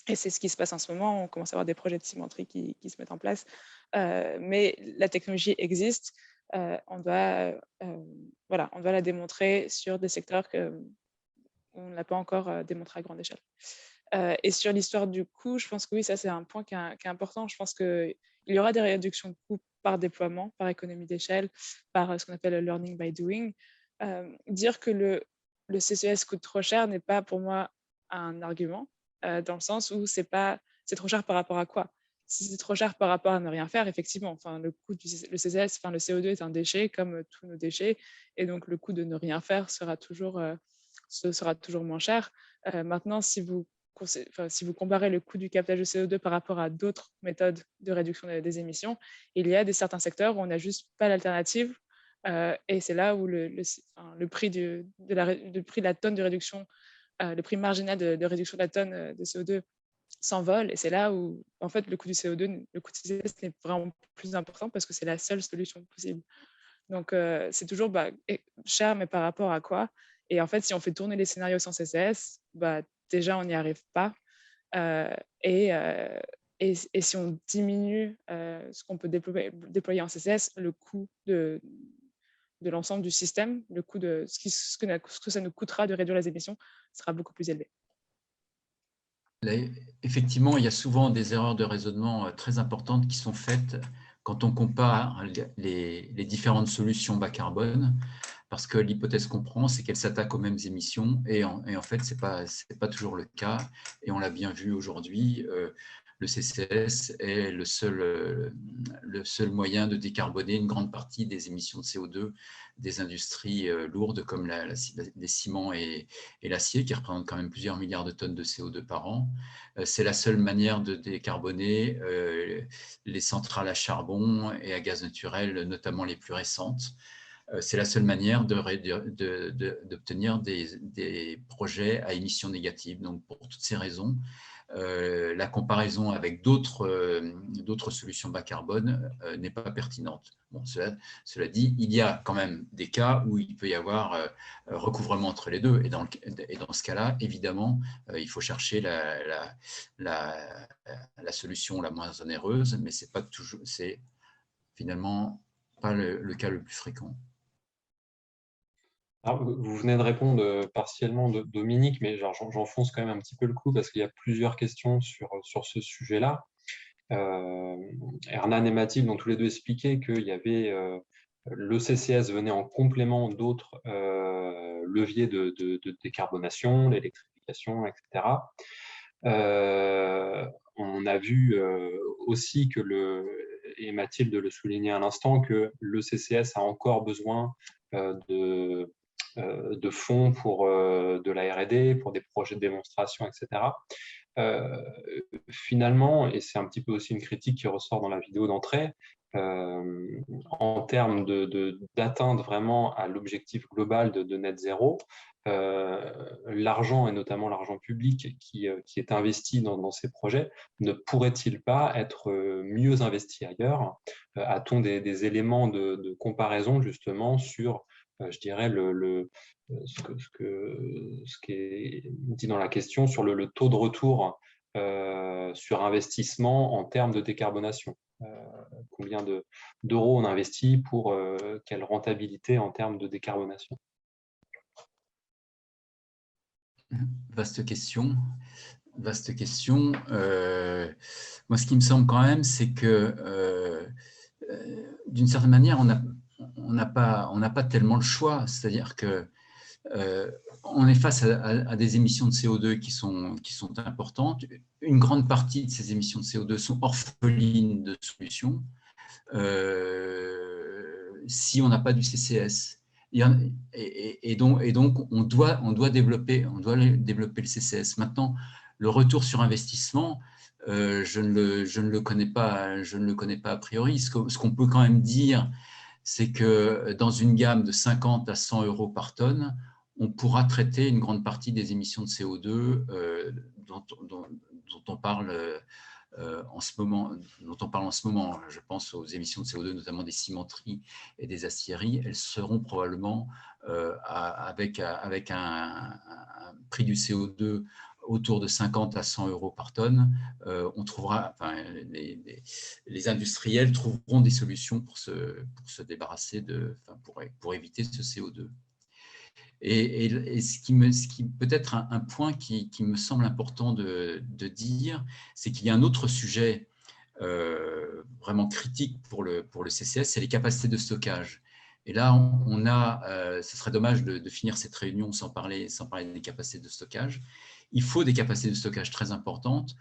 Et c'est ce qui se passe en ce moment. On commence à avoir des projets de cimenterie qui se mettent en place. Mais la technologie existe. On doit la démontrer sur des secteurs où on ne l'a pas encore démontré à grande échelle. Et sur l'histoire du coût, je pense que oui, ça c'est un point qui est important. Je pense qu'il y aura des réductions de coûts par déploiement, par économie d'échelle, par ce qu'on appelle le learning by doing. Dire que le CCS coûte trop cher n'est pas pour moi un argument, dans le sens où c'est trop cher par rapport à quoi? Si c'est trop cher par rapport à ne rien faire, effectivement, enfin, le coût le CCS, enfin, le CO2 est un déchet comme tous nos déchets, et donc le coût de ne rien faire sera toujours moins cher. Maintenant, si vous comparez le coût du captage de CO2 par rapport à d'autres méthodes de réduction des émissions, il y a certains secteurs où on n'a juste pas l'alternative. Et c'est là où le prix de la tonne de réduction, le prix marginal de réduction de la tonne de CO2 s'envole. Et c'est là où, en fait, le coût du CO2, le coût de CCS n'est vraiment plus important parce que c'est la seule solution possible. Donc, c'est toujours cher, mais par rapport à quoi? Et en fait, si on fait tourner les scénarios sans CCS, déjà, on n'y arrive pas. Et si on diminue ce qu'on peut déployer en CCS, le coût de l'ensemble du système, le coût de ce que ça nous coûtera de réduire les émissions sera beaucoup plus élevé. Là, effectivement, il y a souvent des erreurs de raisonnement très importantes qui sont faites quand on compare les différentes solutions bas carbone, parce que l'hypothèse qu'on prend, c'est qu'elles s'attaquent aux mêmes émissions, et en fait, ce n'est pas toujours le cas, et on l'a bien vu aujourd'hui, le CCS est le seul moyen de décarboner une grande partie des émissions de CO2 des industries lourdes comme les ciments et l'acier, qui représentent quand même plusieurs milliards de tonnes de CO2 par an. C'est la seule manière de décarboner les centrales à charbon et à gaz naturel, notamment les plus récentes. C'est la seule manière d'obtenir des projets à émissions négatives. Donc, pour toutes ces raisons, la comparaison avec d'autres solutions bas carbone n'est pas pertinente. Bon, cela dit, il y a quand même des cas où il peut y avoir recouvrement entre les deux. Et dans ce cas-là, évidemment, il faut chercher la solution la moins onéreuse, mais c'est finalement pas le cas le plus fréquent. Alors, vous venez de répondre partiellement, Dominique, mais j'enfonce quand même un petit peu le coup parce qu'il y a plusieurs questions sur ce sujet-là. Hernan et Mathilde ont tous les deux expliqué qu'il y avait le CCS venait en complément d'autres leviers de décarbonation, l'électrification, etc. On a vu aussi et Mathilde le soulignait à l'instant, que le CCS a encore besoin de fonds pour de la R&D, pour des projets de démonstration, etc. Finalement, et c'est un petit peu aussi une critique qui ressort dans la vidéo d'entrée, en termes d'atteindre vraiment à l'objectif global de net zéro, l'argent, et notamment l'argent public qui est investi dans ces projets, ne pourrait-il pas être mieux investi ailleurs? A-t-on des éléments de comparaison justement sur, je dirais, ce qui est dit dans la question sur le taux de retour sur investissement en termes de décarbonation? Combien d'euros on investit pour quelle rentabilité en termes de décarbonation? Vaste question. Vaste question. Moi, ce qui me semble quand même, c'est que d'une certaine manière, on n'a pas tellement le choix. C'est-à-dire que on est face à des émissions de CO2 qui sont importantes. Une grande partie de ces émissions de CO2 sont orphelines de solutions. Si on n'a pas du CCS, et donc on doit développer le CCS. Maintenant, le retour sur investissement, je ne le connais pas a priori. Ce qu'on peut quand même dire, c'est que dans une gamme de 50 à 100 euros par tonne, on pourra traiter une grande partie des émissions de CO2 dont on parle en ce moment. Je pense aux émissions de CO2, notamment des cimenteries et des aciéries. Elles seront probablement avec un prix du CO2 autour de 50 à 100 euros par tonne. On trouvera, les industriels trouveront des solutions pour se débarrasser pour éviter ce CO2. Et ce qui peut-être un point qui me semble important de dire, c'est qu'il y a un autre sujet vraiment critique pour le CCS, c'est les capacités de stockage. Et là, ce serait dommage de finir cette réunion sans parler des capacités de stockage. Il faut des capacités de stockage très importantes.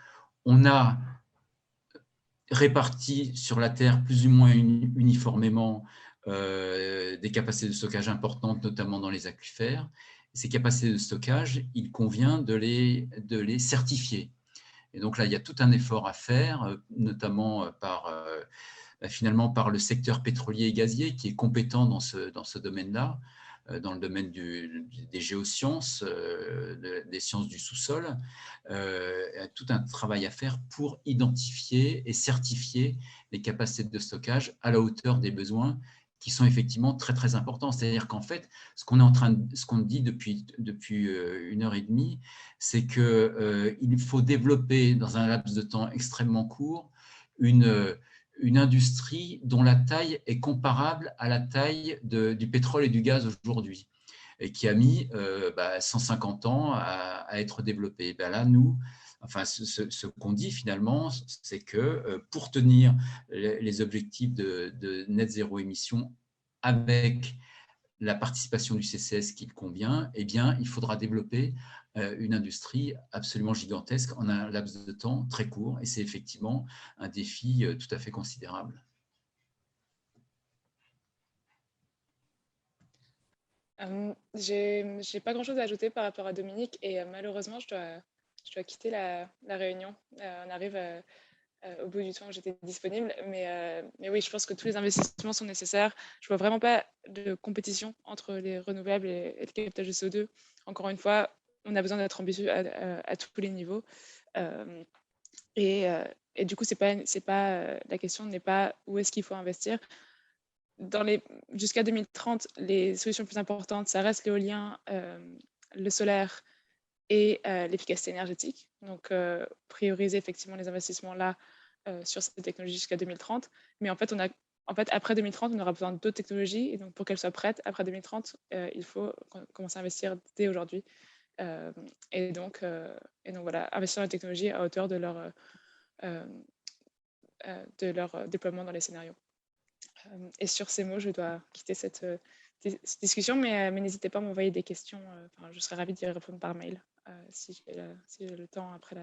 On a réparti sur la Terre plus ou moins uniformément des capacités de stockage importantes, notamment dans les aquifères. Ces capacités de stockage, il convient de les certifier. Et donc là, il y a tout un effort à faire, notamment finalement par le secteur pétrolier et gazier qui est compétent dans ce domaine-là, dans le domaine des géosciences, des sciences du sous-sol. Tout un travail à faire pour identifier et certifier les capacités de stockage à la hauteur des besoins, qui sont effectivement très, très importants. C'est-à-dire qu'en fait, ce qu'on dit depuis 1 heure et demie, c'est qu'il faut développer dans un laps de temps extrêmement court une industrie dont la taille est comparable à la taille du pétrole et du gaz aujourd'hui, et qui a mis 150 ans à être développée. Là, nous, enfin, ce qu'on dit finalement, c'est que pour tenir les objectifs de net zéro émission avec la participation du CCS qui convient, eh bien, il faudra développer une industrie absolument gigantesque en un laps de temps très court. Et c'est effectivement un défi tout à fait considérable. J'ai pas grand-chose à ajouter par rapport à Dominique et malheureusement, je dois quitter la réunion. On arrive au bout du temps où j'étais disponible. Mais oui, je pense que tous les investissements sont nécessaires. Je vois vraiment pas de compétition entre les renouvelables et le captage de CO2. Encore une fois, on a besoin d'être ambitieux à tous les niveaux. Et du coup, la question n'est pas où est-ce qu'il faut investir. Jusqu'à 2030, les solutions les plus importantes, ça reste l'éolien, le solaire et l'efficacité énergétique. Donc, prioriser effectivement les investissements là sur cette technologie jusqu'à 2030. Mais en fait, après 2030, on aura besoin d'autres technologies. Et donc, pour qu'elles soient prêtes après 2030, il faut commencer à investir dès aujourd'hui. Et donc, voilà, investir dans la technologie à hauteur de leur déploiement dans les scénarios. Et sur ces mots, je dois quitter cette discussion, mais n'hésitez pas à m'envoyer des questions. Je serai ravie d'y répondre par mail si j'ai le temps après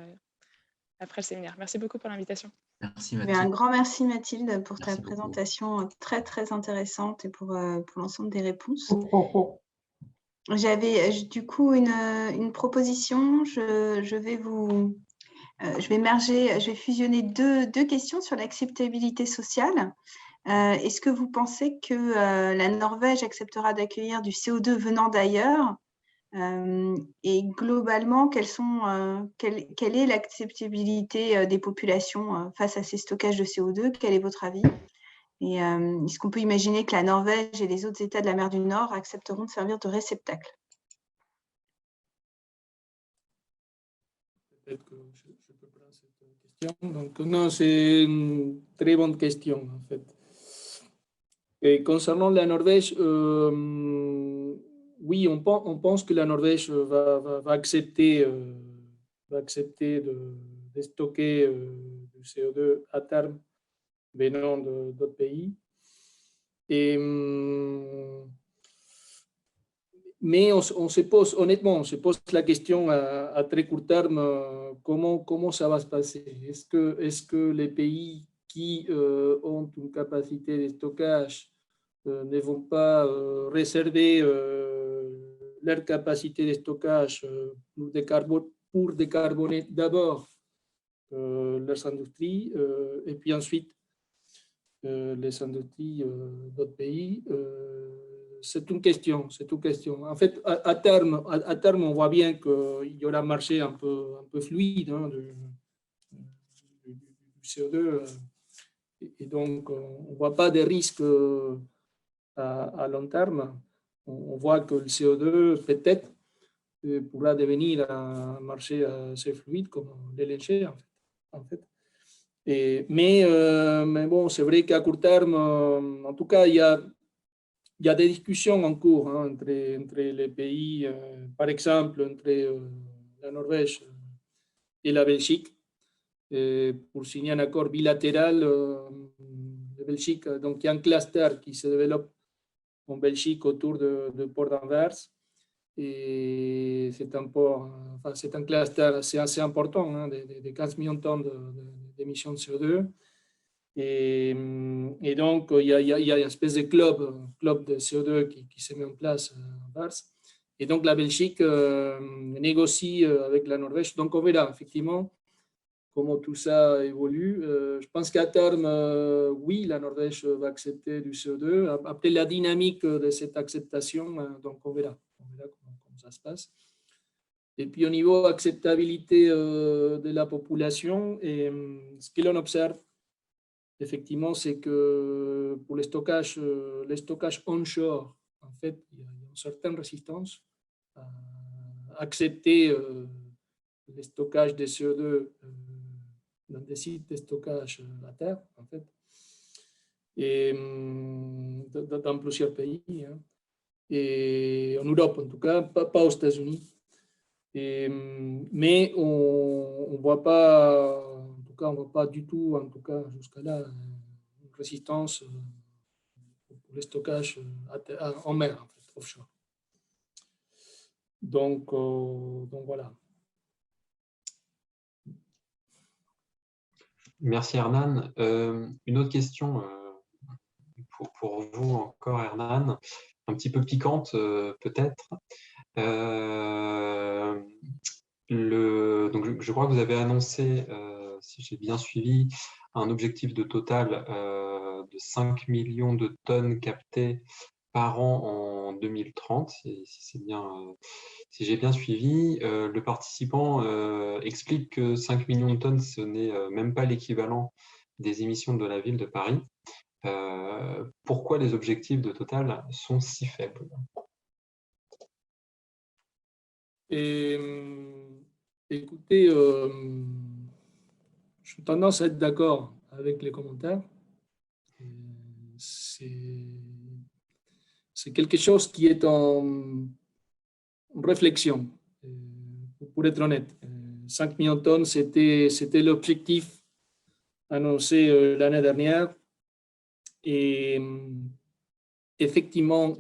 le séminaire. Merci beaucoup pour l'invitation. Merci Mathilde. Un grand merci Mathilde pour ta présentation très très intéressante et pour l'ensemble des réponses. J'avais du coup une proposition. Je vais fusionner deux questions sur l'acceptabilité sociale. Est-ce que vous pensez que la Norvège acceptera d'accueillir du CO2 venant d'ailleurs? Et globalement, quelle est l'acceptabilité des populations face à ces stockages de CO2? Quel est votre avis? Et est-ce qu'on peut imaginer que la Norvège et les autres États de la mer du Nord accepteront de servir de réceptacle? Peut-être que je peux prendre cette question. Donc, non, c'est une très bonne question, en fait. Et concernant la Norvège, oui, on pense que la Norvège va accepter de stocker du CO2 à terme venant d'autres pays. Mais honnêtement, on se pose la question à très court terme, comment ça va se passer? Est-ce que les pays qui ont une capacité de stockage ne vont pas réserver leur capacité de stockage pour décarboner d'abord leurs industries et puis ensuite les industries d'autres pays? C'est une question. En fait, à terme, on voit bien qu'il y aura un marché un peu fluide du CO2. Et donc, on ne voit pas de risques à long terme. On voit que le CO2, peut-être, pourra devenir un marché assez fluide comme l'LNG, en fait. Mais bon, c'est vrai qu'à court terme, en tout cas, il y a des discussions en cours entre les pays, par exemple, entre la Norvège et la Belgique, pour signer un accord bilatéral de Belgique. Donc, il y a un cluster qui se développe en Belgique autour de Port d'Anvers. Et c'est un cluster assez important, de 15 millions de tonnes d'émissions de CO2. Et donc, il y a une espèce de club de CO2 qui se met en place à Anvers. Et donc, la Belgique négocie avec la Norvège. Donc, on verra effectivement comment tout ça évolue. Je pense qu'à terme, oui, la Norvège va accepter du CO2. Après la dynamique de cette acceptation, donc on verra comment ça se passe. Et puis au niveau acceptabilité de la population, et ce que l'on observe, effectivement, c'est que pour les stockages onshore, en fait, il y a une certaine résistance à accepter les stockages de CO2 dans des sites de stockage à terre, en fait, et dans plusieurs pays, et en Europe en tout cas, pas aux États-Unis. Mais on ne voit pas, en tout cas, on voit pas du tout, en tout cas jusqu'à là, une résistance pour le stockage en mer, en fait, offshore. Donc voilà. Merci Hernan. Une autre question pour vous encore, Hernan, un petit peu piquante peut-être. Donc je crois que vous avez annoncé, si j'ai bien suivi, un objectif de total de 5 millions de tonnes captées par an en 2030, si j'ai bien suivi. Le participant explique que 5 millions de tonnes, ce n'est même pas l'équivalent des émissions de la ville de Paris. Pourquoi les objectifs de Total sont si faibles? Écoutez, j'ai tendance à être d'accord avec les commentaires. C'est quelque chose qui est en réflexion, pour être honnête. 5 millions de tonnes, c'était l'objectif annoncé l'année dernière. Et effectivement,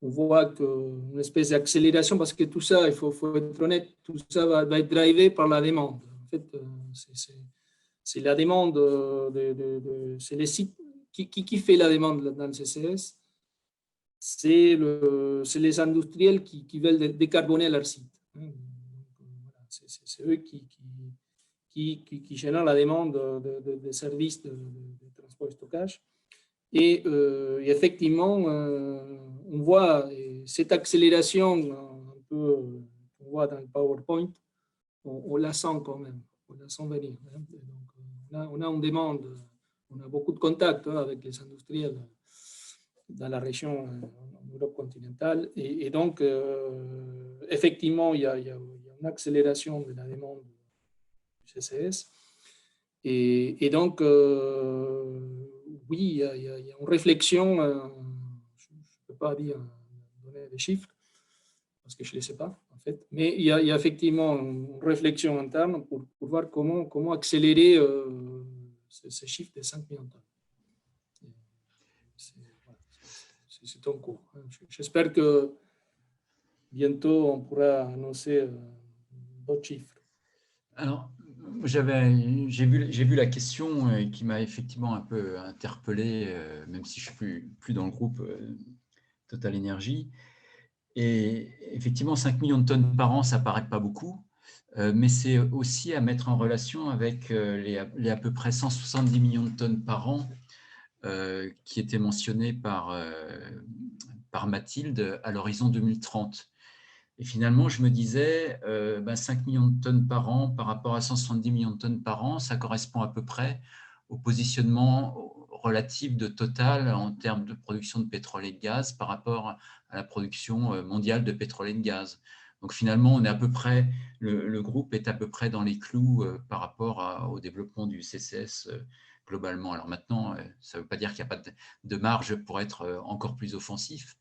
on voit qu'une espèce d'accélération, parce que tout ça, il faut être honnête, tout ça va être drivé par la demande. En fait, c'est la demande, c'est les sites qui fait la demande dans le CCS. C'est les industriels qui veulent décarboner leur site. C'est eux qui génèrent la demande de services de transport et stockage. Et effectivement, on voit cette accélération, un peu, on voit dans le PowerPoint, on la sent quand même, on la sent venir. Donc, on a une demande, on a beaucoup de contacts avec les industriels dans la région, en Europe continentale. Et donc, effectivement, il y a une accélération de la demande du CCS. Et donc, oui, il y a une réflexion, je ne peux pas donner des chiffres, parce que je ne les sais pas, en fait, mais il y a effectivement une réflexion interne pour voir comment accélérer ces chiffres de 5 millions de tonnes. C'est en cours. J'espère que bientôt, on pourra annoncer d'autres chiffres. Alors, j'ai vu la question qui m'a effectivement un peu interpellé, même si je ne suis plus dans le groupe Total Energy. Et effectivement, 5 millions de tonnes par an, ça ne paraît pas beaucoup, mais c'est aussi à mettre en relation avec les à peu près 170 millions de tonnes par an qui étaient mentionnés par Mathilde à l'horizon 2030. Et finalement, je me disais, 5 millions de tonnes par an par rapport à 170 millions de tonnes par an, ça correspond à peu près au positionnement relatif de Total en termes de production de pétrole et de gaz par rapport à la production mondiale de pétrole et de gaz. Donc finalement, on est à peu près, le groupe est à peu près dans les clous par rapport au développement du CCS globalement. Alors maintenant, ça ne veut pas dire qu'il n'y a pas de marge pour être encore plus offensif.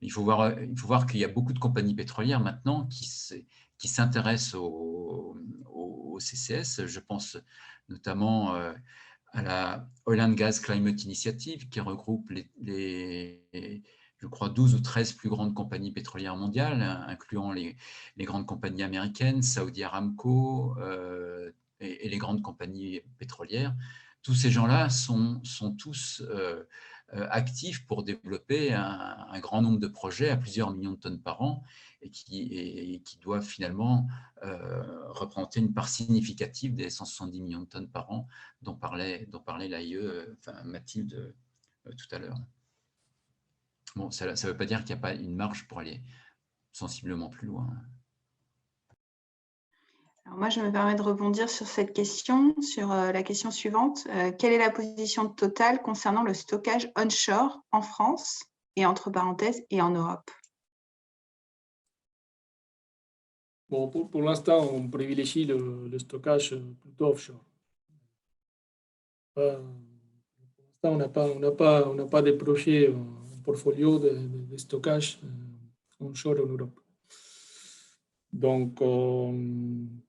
Il faut voir qu'il y a beaucoup de compagnies pétrolières maintenant qui s'intéressent au CCS. Je pense notamment à la Oil and Gas Climate Initiative qui regroupe je crois, 12 ou 13 plus grandes compagnies pétrolières mondiales, incluant les grandes compagnies américaines, Saudi Aramco et les grandes compagnies pétrolières. Tous ces gens-là sont tous actifs pour développer un grand nombre de projets à plusieurs millions de tonnes par an et qui doivent finalement représenter une part significative des 170 millions de tonnes par an dont parlait l'AIE, Mathilde, tout à l'heure. Bon, ça ne veut pas dire qu'il n'y a pas une marge pour aller sensiblement plus loin. Alors moi, je me permets de rebondir sur cette question, sur la question suivante. Quelle est la position de Total concernant le stockage onshore en France et entre parenthèses et en Europe? Bon, pour l'instant, on privilégie le stockage plutôt offshore. Pour l'instant, on n'a pas de projet en portfolio de stockage onshore en Europe. Donc, bon,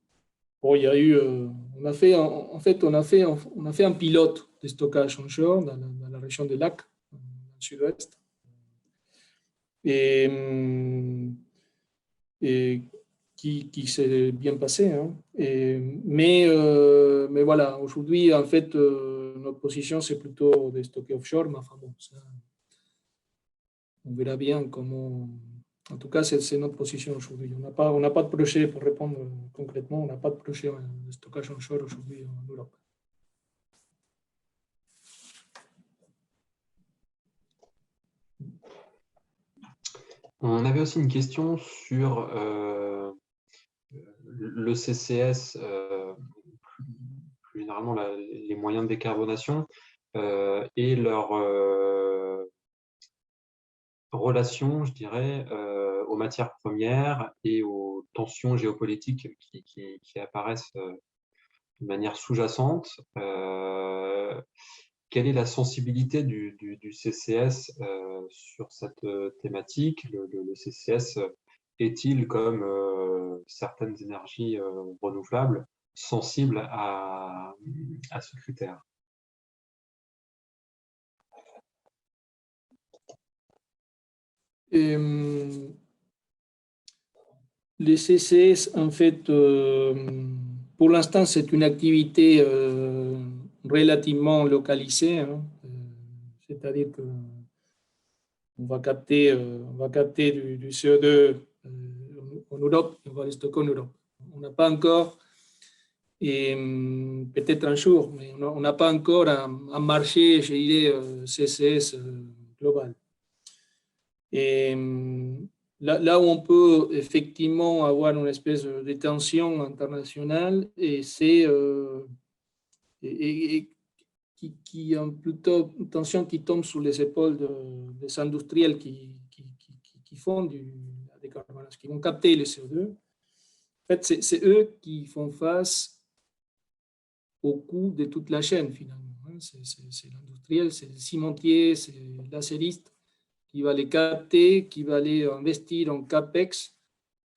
il y a eu, on a fait, en fait, on a fait un pilote de stockage onshore dans la région de Lac, dans le sud-ouest. Et qui s'est bien passé. Hein. Mais voilà, aujourd'hui, en fait, notre position, c'est plutôt de stocker offshore. Mais enfin, bon, ça, on verra bien comment. En tout cas, c'est notre position aujourd'hui. On n'a pas de projet, pour répondre concrètement, on n'a pas de projet de stockage onshore aujourd'hui en Europe. On avait aussi une question sur le CCS, plus généralement les moyens de décarbonation et leur relation, je dirais, aux matières premières et aux tensions géopolitiques qui apparaissent de manière sous-jacente. Quelle est la sensibilité du CCS sur cette thématique? Le CCS est-il, comme certaines énergies renouvelables, sensible à ce critère? Les CCS, en fait, pour l'instant, c'est une activité relativement localisée, hein. C'est-à-dire qu'on va capter du CO2 en Europe et on va le stocker en Europe. On n'a pas encore, et peut-être un jour, mais on n'a pas encore un marché, je dirais, CCS global. Et là où on peut effectivement avoir une espèce de tension internationale, et c'est qui plutôt une tension qui tombe sur les épaules des industriels qui font la décarbonation, qui vont capter le CO2. En fait, c'est eux qui font face au coût de toute la chaîne, finalement. C'est l'industriel, c'est le cimentier, c'est l'acériste qui va les capter, qui va les investir en CAPEX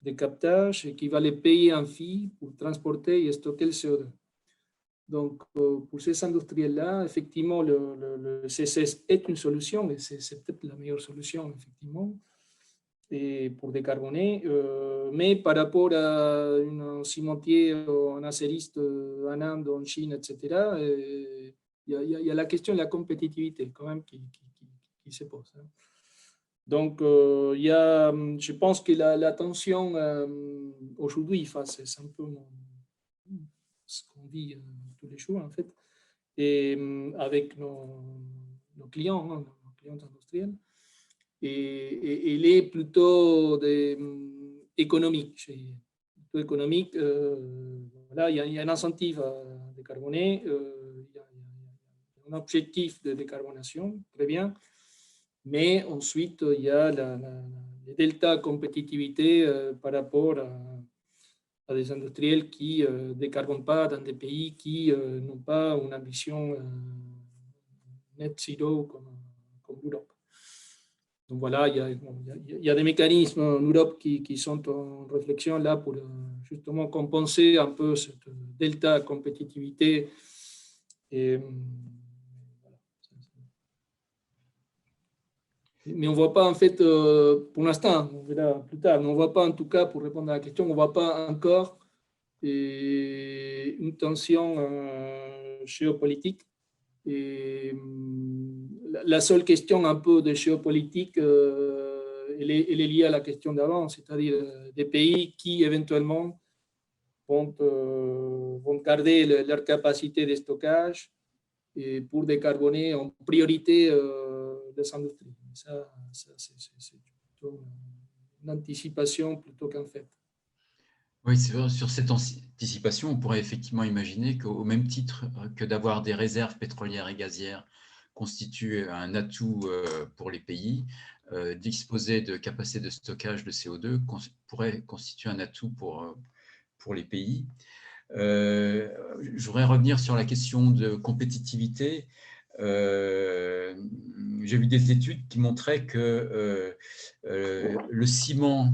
de captage et qui va les payer un fee pour transporter et stocker le CO2. Donc, pour ces industriels-là, effectivement, le CCS est une solution, et c'est peut-être la meilleure solution, effectivement, et pour décarboner. Mais par rapport à un cimentier, un acériste en Inde, en Chine, etc., il y a la question de la compétitivité, quand même, qui se pose. Hein. Donc, je pense que la tension aujourd'hui, c'est un peu ce qu'on vit tous les jours, en fait, et avec nos clients, hein, nos clients industriels, et il est plutôt économique. Plutôt économique, voilà, il y a un incentive à décarboner, il y a un objectif de décarbonation, très bien. Mais ensuite, il y a le delta compétitivité par rapport à des industriels qui ne décarbonent pas dans des pays qui n'ont pas une ambition net zero comme l'Europe. Donc voilà, il y a des mécanismes en Europe qui sont en réflexion là pour justement compenser un peu cette delta compétitivité. Et, mais on ne voit pas, en fait, pour l'instant, on verra plus tard, mais on ne voit pas, en tout cas, pour répondre à la question, on ne voit pas encore une tension géopolitique. Et la seule question un peu de géopolitique, elle est liée à la question d'avant, c'est-à-dire des pays qui, éventuellement, vont garder leur capacité de stockage et pour décarboner en priorité les industries. Ça c'est plutôt une anticipation plutôt qu'un fait. Oui, sur cette anticipation, on pourrait effectivement imaginer qu'au même titre que d'avoir des réserves pétrolières et gazières constitue un atout pour les pays, disposer de capacités de stockage de CO2 pourrait constituer un atout pour les pays. Je voudrais revenir sur la question de compétitivité. J'ai vu des études qui montraient que le ciment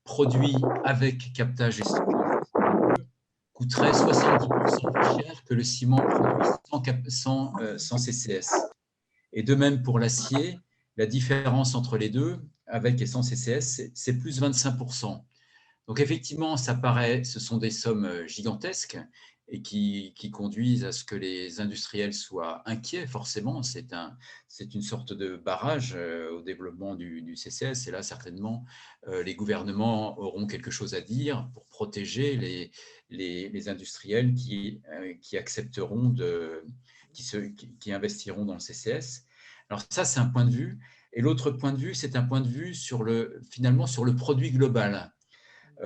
produit avec captage et stockage coûterait 70% plus cher que le ciment produit sans CCS. Et de même pour l'acier, la différence entre les deux, avec et sans CCS, c'est plus 25%. Donc effectivement, ce sont des sommes gigantesques et qui conduisent à ce que les industriels soient inquiets, forcément. C'est une sorte de barrage au développement du CCS. Et là, certainement, les gouvernements auront quelque chose à dire pour protéger les industriels qui accepteront qui investiront dans le CCS. Alors ça, c'est un point de vue. Et l'autre point de vue, c'est un point de vue finalement sur le produit global.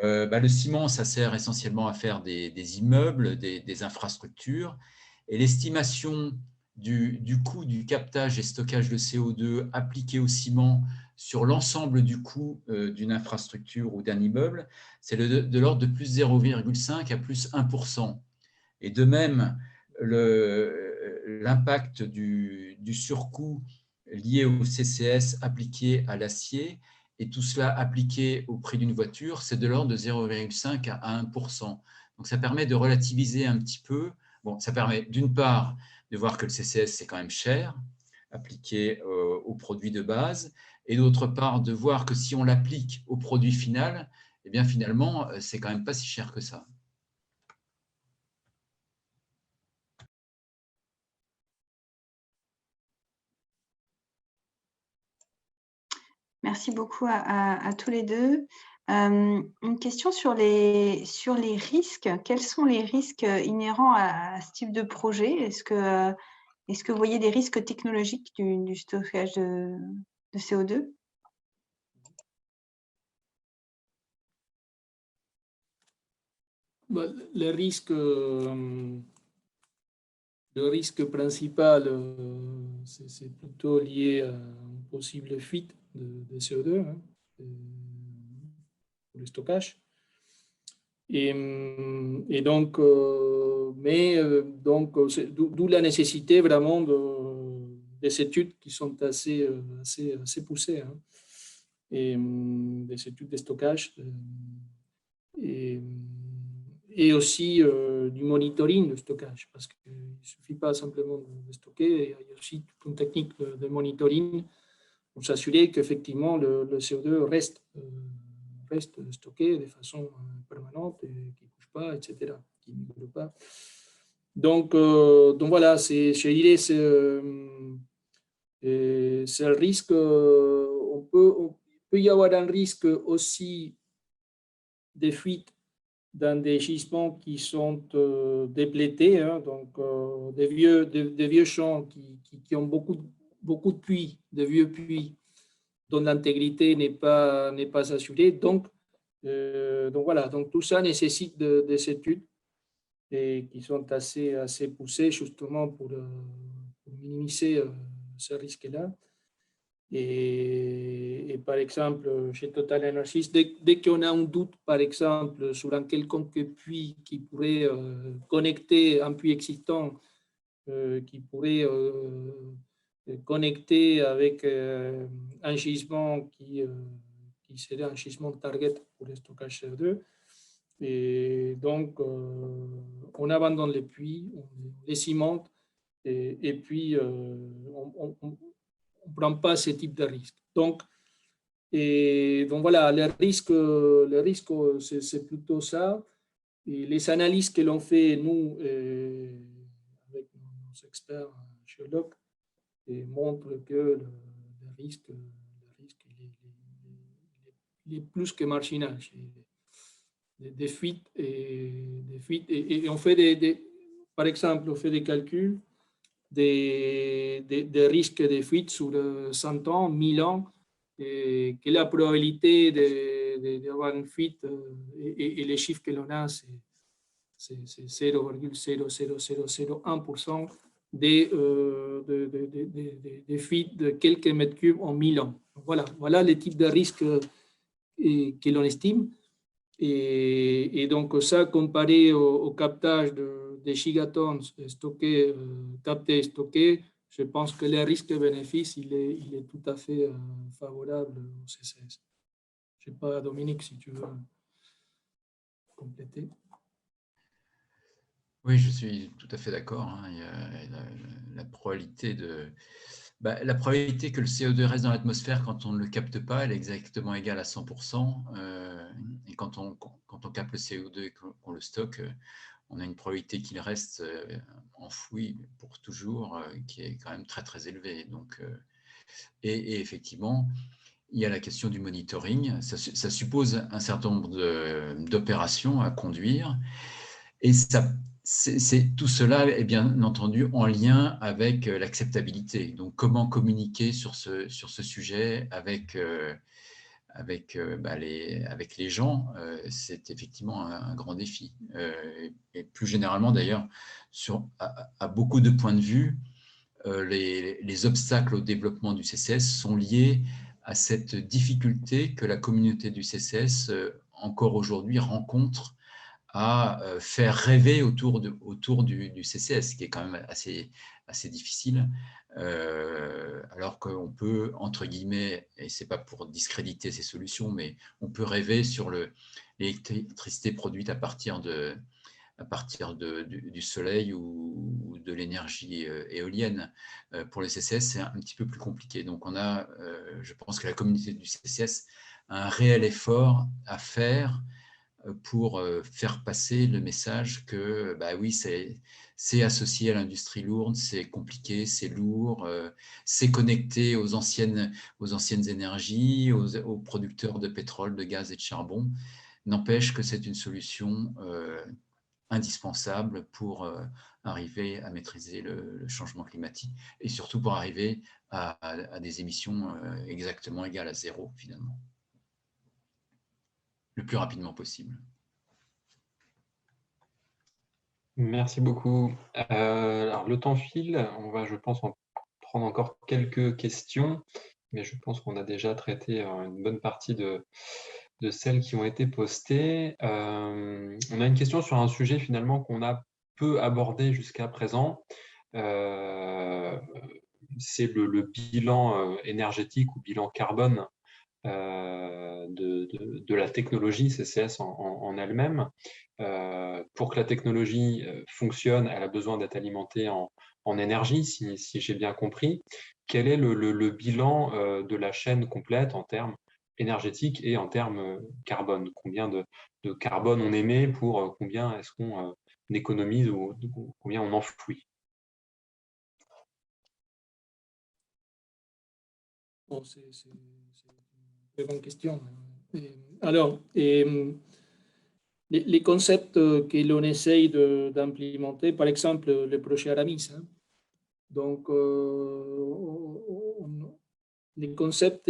Le ciment, ça sert essentiellement à faire des immeubles, des infrastructures. Et l'estimation du coût du captage et stockage de CO2 appliqué au ciment sur l'ensemble du coût d'une infrastructure ou d'un immeuble, c'est de l'ordre de plus 0,5 à plus 1%. Et de même, l'impact du surcoût lié au CCS appliqué à l'acier, et tout cela appliqué au prix d'une voiture, c'est de l'ordre de 0,5 à 1%. Donc ça permet de relativiser un petit peu. Bon, ça permet d'une part de voir que le CCS, c'est quand même cher, appliqué aux produits de base, et d'autre part de voir que si on l'applique au produit final, eh bien finalement, c'est quand même pas si cher que ça. Merci beaucoup à tous les deux. Une question sur les risques. Quels sont les risques inhérents à ce type de projet? Est-ce que vous voyez des risques technologiques du stockage de CO2? Le risque principal, c'est plutôt lié à une possible fuite de CO2 pour le stockage. Et donc, d'où la nécessité vraiment des études qui sont assez poussées, et des études de stockage. Et aussi du monitoring de stockage, parce qu'il ne suffit pas simplement de stocker, il y a aussi toute une technique de monitoring pour s'assurer qu'effectivement le CO2 reste stocké de façon permanente, et qu'il ne bouge pas, etc., qui ne migre pas. Donc voilà, je dirais c'est le risque. Il peut y avoir un risque aussi de fuite dans des gisements qui sont déplétés, donc des vieux champs qui ont beaucoup de puits, de vieux puits dont l'intégrité n'est pas assurée. Donc voilà, donc tout ça nécessite des études et qui sont assez poussées justement pour minimiser ce risque-là. Et par exemple, chez Total Energies, dès qu'on a un doute, par exemple, sur un quelconque puits qui pourrait connecter un puits existant, qui pourrait connecter avec un gisement qui serait un gisement target pour le stockage CO2. Et donc, on abandonne les puits, on les cimente, et puis on ne prend pas ce type de risque. Donc voilà, le risque c'est plutôt ça. Et les analyses que l'on fait, nous, avec nos experts géologues, montrent que le risque il est plus que marginal. Des fuites, et on fait par exemple, on fait des calculs des risques de fuite sur 100 ans, 1000 ans, et que la probabilité d'avoir une fuite, et les chiffres que l'on a, c'est 0,00001% des fuites de quelques mètres cubes en 1000 ans. Voilà les types de risques que l'on estime. Et donc ça, comparé au captage des gigatons stockés, captés et stockés, je pense que le risque-bénéfice, il est tout à fait favorable au CCS. Je ne sais pas, Dominique, si tu veux compléter. Oui, je suis tout à fait d'accord, hein. Il y a la probabilité la probabilité que le CO2 reste dans l'atmosphère quand on ne le capte pas, elle est exactement égale à 100%. Et quand on capte le CO2 et qu'on le stocke, on a une probabilité qu'il reste enfoui pour toujours, qui est quand même très très élevée. Donc, et effectivement, il y a la question du monitoring. Ça suppose un certain nombre d'opérations à conduire. Et tout cela est bien entendu en lien avec l'acceptabilité. Donc, comment communiquer sur ce sujet avec les gens, c'est effectivement un grand défi. Et plus généralement, d'ailleurs, à beaucoup de points de vue, les obstacles au développement du CCS sont liés à cette difficulté que la communauté du CCS, encore aujourd'hui, rencontre à faire rêver autour du CCS, qui est quand même assez difficile, alors qu'on peut, entre guillemets, et ce n'est pas pour discréditer ces solutions, mais on peut rêver sur l'électricité produite à partir du soleil ou de l'énergie éolienne. Pour les CCS, c'est un petit peu plus compliqué. Donc, je pense que la communauté du CCS a un réel effort à faire pour faire passer le message que oui, c'est associé à l'industrie lourde, c'est compliqué, c'est lourd, c'est connecté aux anciennes énergies, aux producteurs de pétrole, de gaz et de charbon. N'empêche que c'est une solution indispensable pour arriver à maîtriser le changement climatique et surtout pour arriver à des émissions exactement égales à zéro, finalement, le plus rapidement possible. Merci beaucoup. Alors, le temps file. On va, je pense, en prendre encore quelques questions, mais je pense qu'on a déjà traité une bonne partie de celles qui ont été postées. On a une question sur un sujet finalement qu'on a peu abordé jusqu'à présent. C'est le bilan énergétique ou bilan carbone de la technologie CCS en elle-même. Pour que la technologie fonctionne, elle a besoin d'être alimentée en énergie, si j'ai bien compris. Quel est le bilan de la chaîne complète en termes énergétiques et en termes carbone? Combien de carbone on émet pour combien est-ce qu'on économise ou combien on enfouit? Bon, c'est une très bonne question. Alors, les concepts que l'on essaye d'implémenter, par exemple, le projet Aramis. Hein. Donc, les concepts,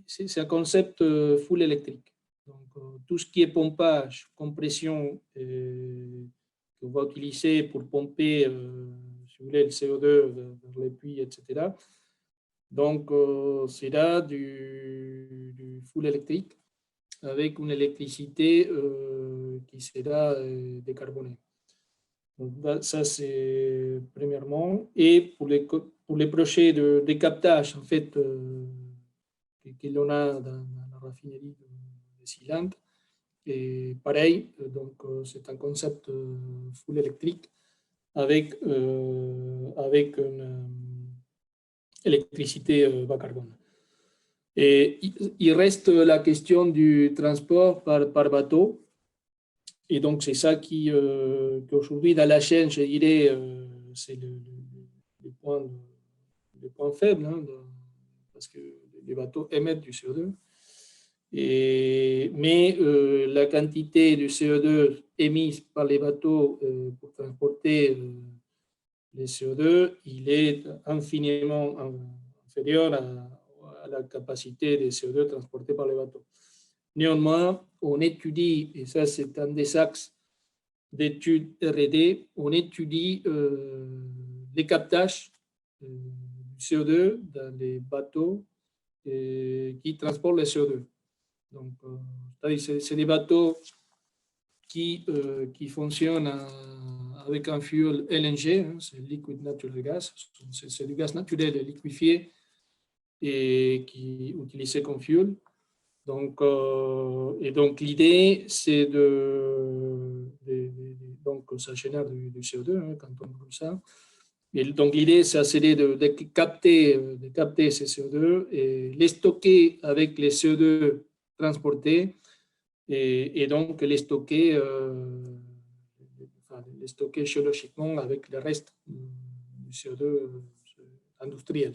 c'est un concept full électrique. Donc, tout ce qui est pompage, compression, qu'on va utiliser pour pomper, si vous voulez, le CO2 vers les puits, etc. Donc, sera du full électrique avec une électricité qui sera décarbonée. Donc, ça, c'est premièrement. Et pour les projets de captage, en fait, que l'on a dans la raffinerie de Sealand, et pareil, donc c'est un concept full électrique avec une électricité bas carbone. Et il reste la question du transport par bateau. Et donc, c'est ça qu'aujourd'hui, dans la chaîne, je dirais, c'est le point faible, hein, parce que les bateaux émettent du CO2. Mais la quantité de CO2 émise par les bateaux pour transporter les CO2, il est infiniment inférieur à la capacité de CO2 transportée par les bateaux. Néanmoins, on étudie, et ça c'est un des axes d'études R&D, on étudie les captages du CO2 dans les bateaux qui transportent le CO2. Donc, c'est des bateaux qui fonctionnent avec un fuel LNG, hein, c'est liquid natural gas, c'est du gaz naturel liquéfié et qui est utilisé comme fuel. Donc, et donc, l'idée, c'est donc, ça génère du CO2 hein, quand on brûle ça. Et donc, l'idée, c'est de capter ces CO2 et les stocker avec les CO2 transportés et donc les stocker, géologiquement avec le reste du CO2 industriel.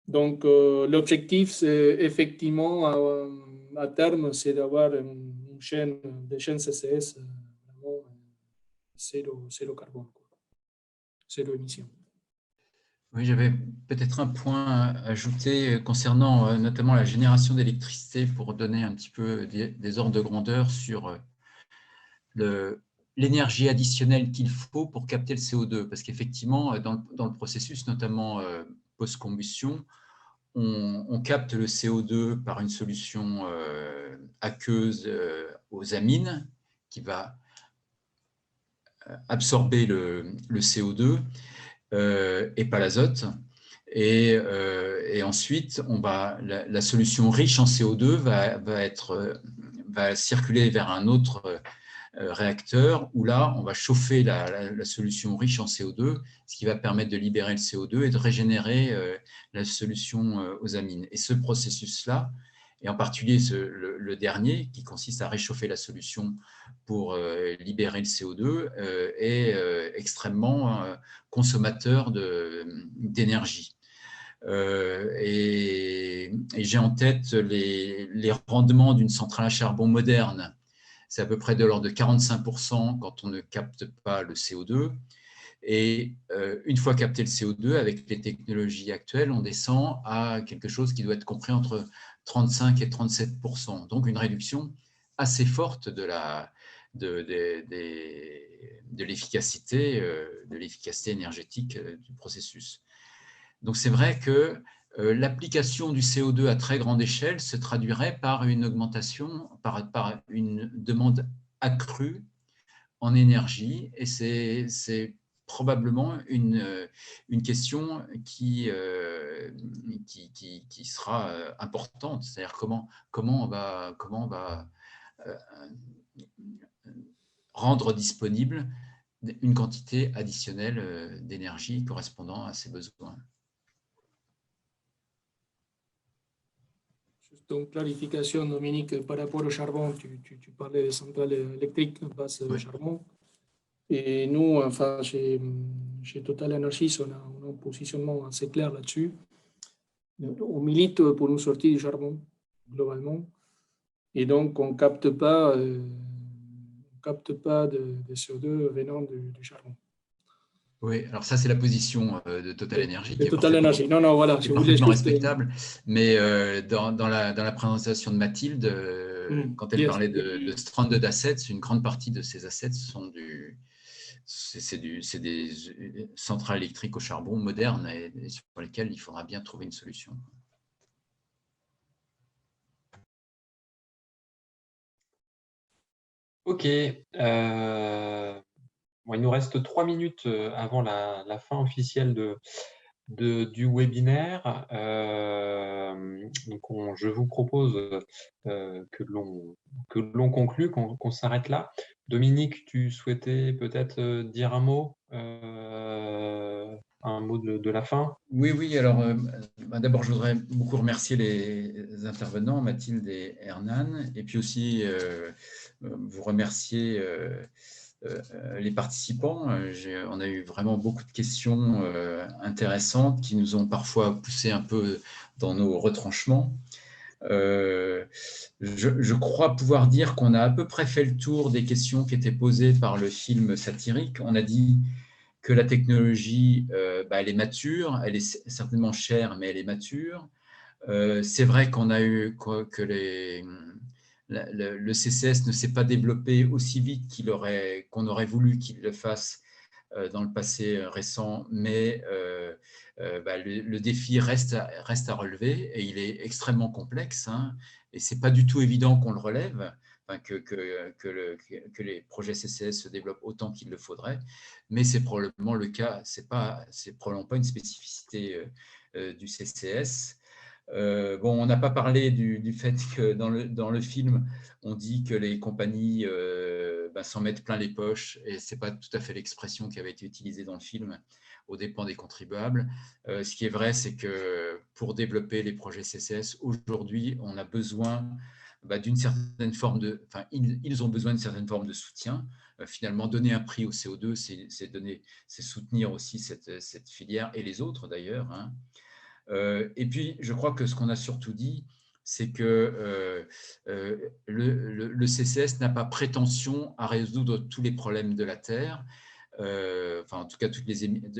Donc, l'objectif, c'est effectivement, à terme, c'est d'avoir des chaînes CCS vraiment zéro carbone, zéro émission. Oui, j'avais peut-être un point à ajouter concernant notamment la génération d'électricité pour donner un petit peu des ordres de grandeur sur l'énergie additionnelle qu'il faut pour capter le CO2. Parce qu'effectivement, dans le processus, notamment post-combustion, on capte le CO2 par une solution aqueuse aux amines qui va absorber le CO2 et pas l'azote. Et ensuite, la solution riche en CO2 va circuler vers un autre réacteur où là, on va chauffer la solution riche en CO2, ce qui va permettre de libérer le CO2 et de régénérer la solution aux amines. Et ce processus-là, et en particulier le dernier, qui consiste à réchauffer la solution pour libérer le CO2, est extrêmement consommateur d'énergie. Et j'ai en tête les rendements d'une centrale à charbon moderne. C'est à peu près de l'ordre de 45% quand on ne capte pas le CO2. Et une fois capté le CO2, avec les technologies actuelles, on descend à quelque chose qui doit être compris entre 35 et 37%. Donc une réduction assez forte de l'efficacité énergétique du processus. Donc c'est vrai que l'application du CO2 à très grande échelle se traduirait par une augmentation, par une demande accrue en énergie, et c'est probablement une question qui sera importante, c'est-à-dire comment on va rendre disponible une quantité additionnelle d'énergie correspondant à ses besoins. Donc, clarification, Dominique, par rapport au charbon, tu parlais des centrales électriques à base de charbon. Et nous, enfin, chez Total Energies, on a un positionnement assez clair là-dessus. On milite pour une sortie du charbon, globalement. Et donc, on ne capte pas de CO2 venant du charbon. Oui, alors ça, c'est la position de Total Energy. De Total Energy. Non, voilà. C'est parfaitement respectable. Mais dans la présentation de Mathilde, quand elle parlait de stranded assets, une grande partie de ces assets sont c'est des centrales électriques au charbon modernes et sur lesquelles il faudra bien trouver une solution. Ok. Bon, il nous reste 3 minutes avant la fin officielle du webinaire. Donc je vous propose que l'on conclue, qu'on s'arrête là. Dominique, tu souhaitais peut-être dire un mot de la fin? Oui. Alors, d'abord, je voudrais beaucoup remercier les intervenants, Mathilde et Hernan, et puis aussi vous remercier les participants. On a eu vraiment beaucoup de questions intéressantes qui nous ont parfois poussé un peu dans nos retranchements. Je crois pouvoir dire qu'on a à peu près fait le tour des questions qui étaient posées par le film satirique. On a dit que la technologie, elle est mature, elle est certainement chère, mais elle est mature. C'est vrai qu'on a eu que le CCS ne s'est pas développé aussi vite qu'on aurait voulu qu'il le fasse dans le passé récent, mais le défi reste à relever et il est extrêmement complexe, hein, et ce n'est pas du tout évident qu'on le relève, enfin, que les projets CCS se développent autant qu'il le faudrait, mais c'est probablement le cas, c'est probablement pas une spécificité du CCS. Bon, on n'a pas parlé du fait que dans le film, on dit que les compagnies s'en mettent plein les poches, et ce n'est pas tout à fait l'expression qui avait été utilisée dans le film, aux dépens des contribuables. Ce qui est vrai, c'est que pour développer les projets CCS, aujourd'hui, on a besoin d'une certaine forme de… Enfin, ils ont besoin d'une certaine forme de soutien. Finalement, donner un prix au CO2, c'est soutenir aussi cette filière, et les autres d'ailleurs, hein. Et puis, je crois que ce qu'on a surtout dit, c'est que le CCS n'a pas prétention à résoudre tous les problèmes de la Terre, enfin en tout cas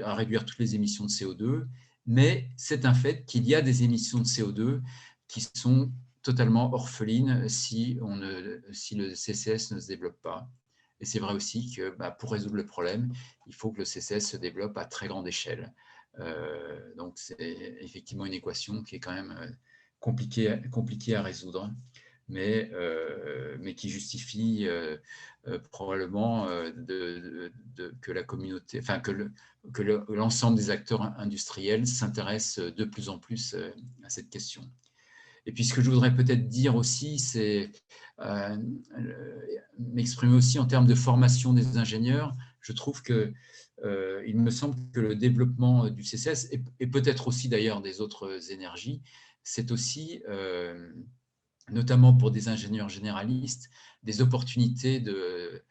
à réduire toutes les émissions de CO2, mais c'est un fait qu'il y a des émissions de CO2 qui sont totalement orphelines si le CCS ne se développe pas. Et c'est vrai aussi que pour résoudre le problème, il faut que le CCS se développe à très grande échelle. Donc, c'est effectivement une équation qui est quand même compliquée à résoudre, mais qui justifie probablement que la communauté, enfin que l'ensemble des acteurs industriels s'intéressent de plus en plus à cette question. Et puis, ce que je voudrais peut-être dire aussi, c'est m'exprimer aussi en termes de formation des ingénieurs. Je trouve que il me semble que le développement du CCS, et peut-être aussi d'ailleurs des autres énergies, c'est aussi, notamment pour des ingénieurs généralistes, des opportunités de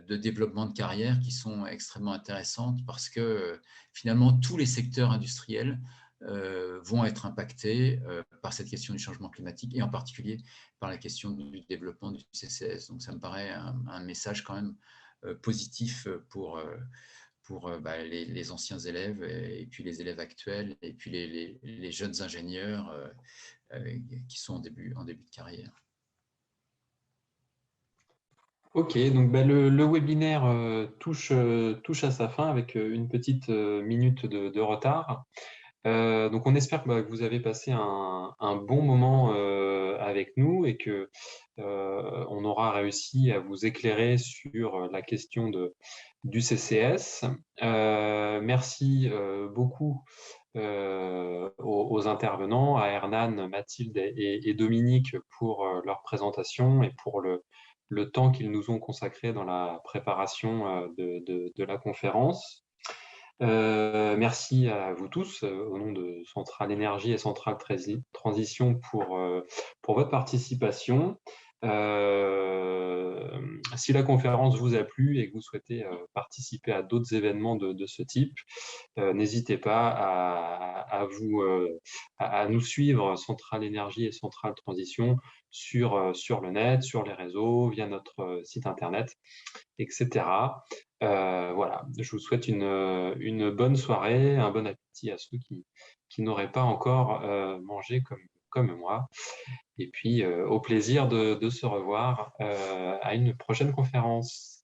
développement de carrière qui sont extrêmement intéressantes, parce que finalement tous les secteurs industriels vont être impactés par cette question du changement climatique, et en particulier par la question du développement du CCS. Donc ça me paraît un message quand même positif pour les anciens élèves, et puis les élèves actuels, et puis les jeunes ingénieurs qui sont en début de carrière. Ok, donc le webinaire touche à sa fin avec une petite minute de retard. Donc on espère que vous avez passé un bon moment avec nous, et que on aura réussi à vous éclairer sur la question du CCS. Merci beaucoup aux intervenants, à Hernan, Mathilde et Dominique pour leur présentation et pour le temps qu'ils nous ont consacré dans la préparation de la conférence. Merci à vous tous au nom de Centrale Énergie et Centrale Transition pour votre participation. Si la conférence vous a plu et que vous souhaitez participer à d'autres événements de ce type, n'hésitez pas à nous suivre, Centrale Énergie et Centrale Transition, sur le net, sur les réseaux, via notre site internet, etc. Voilà, je vous souhaite une bonne soirée, un bon appétit à ceux qui n'auraient pas encore mangé comme moi. Et puis, au plaisir de se revoir à une prochaine conférence.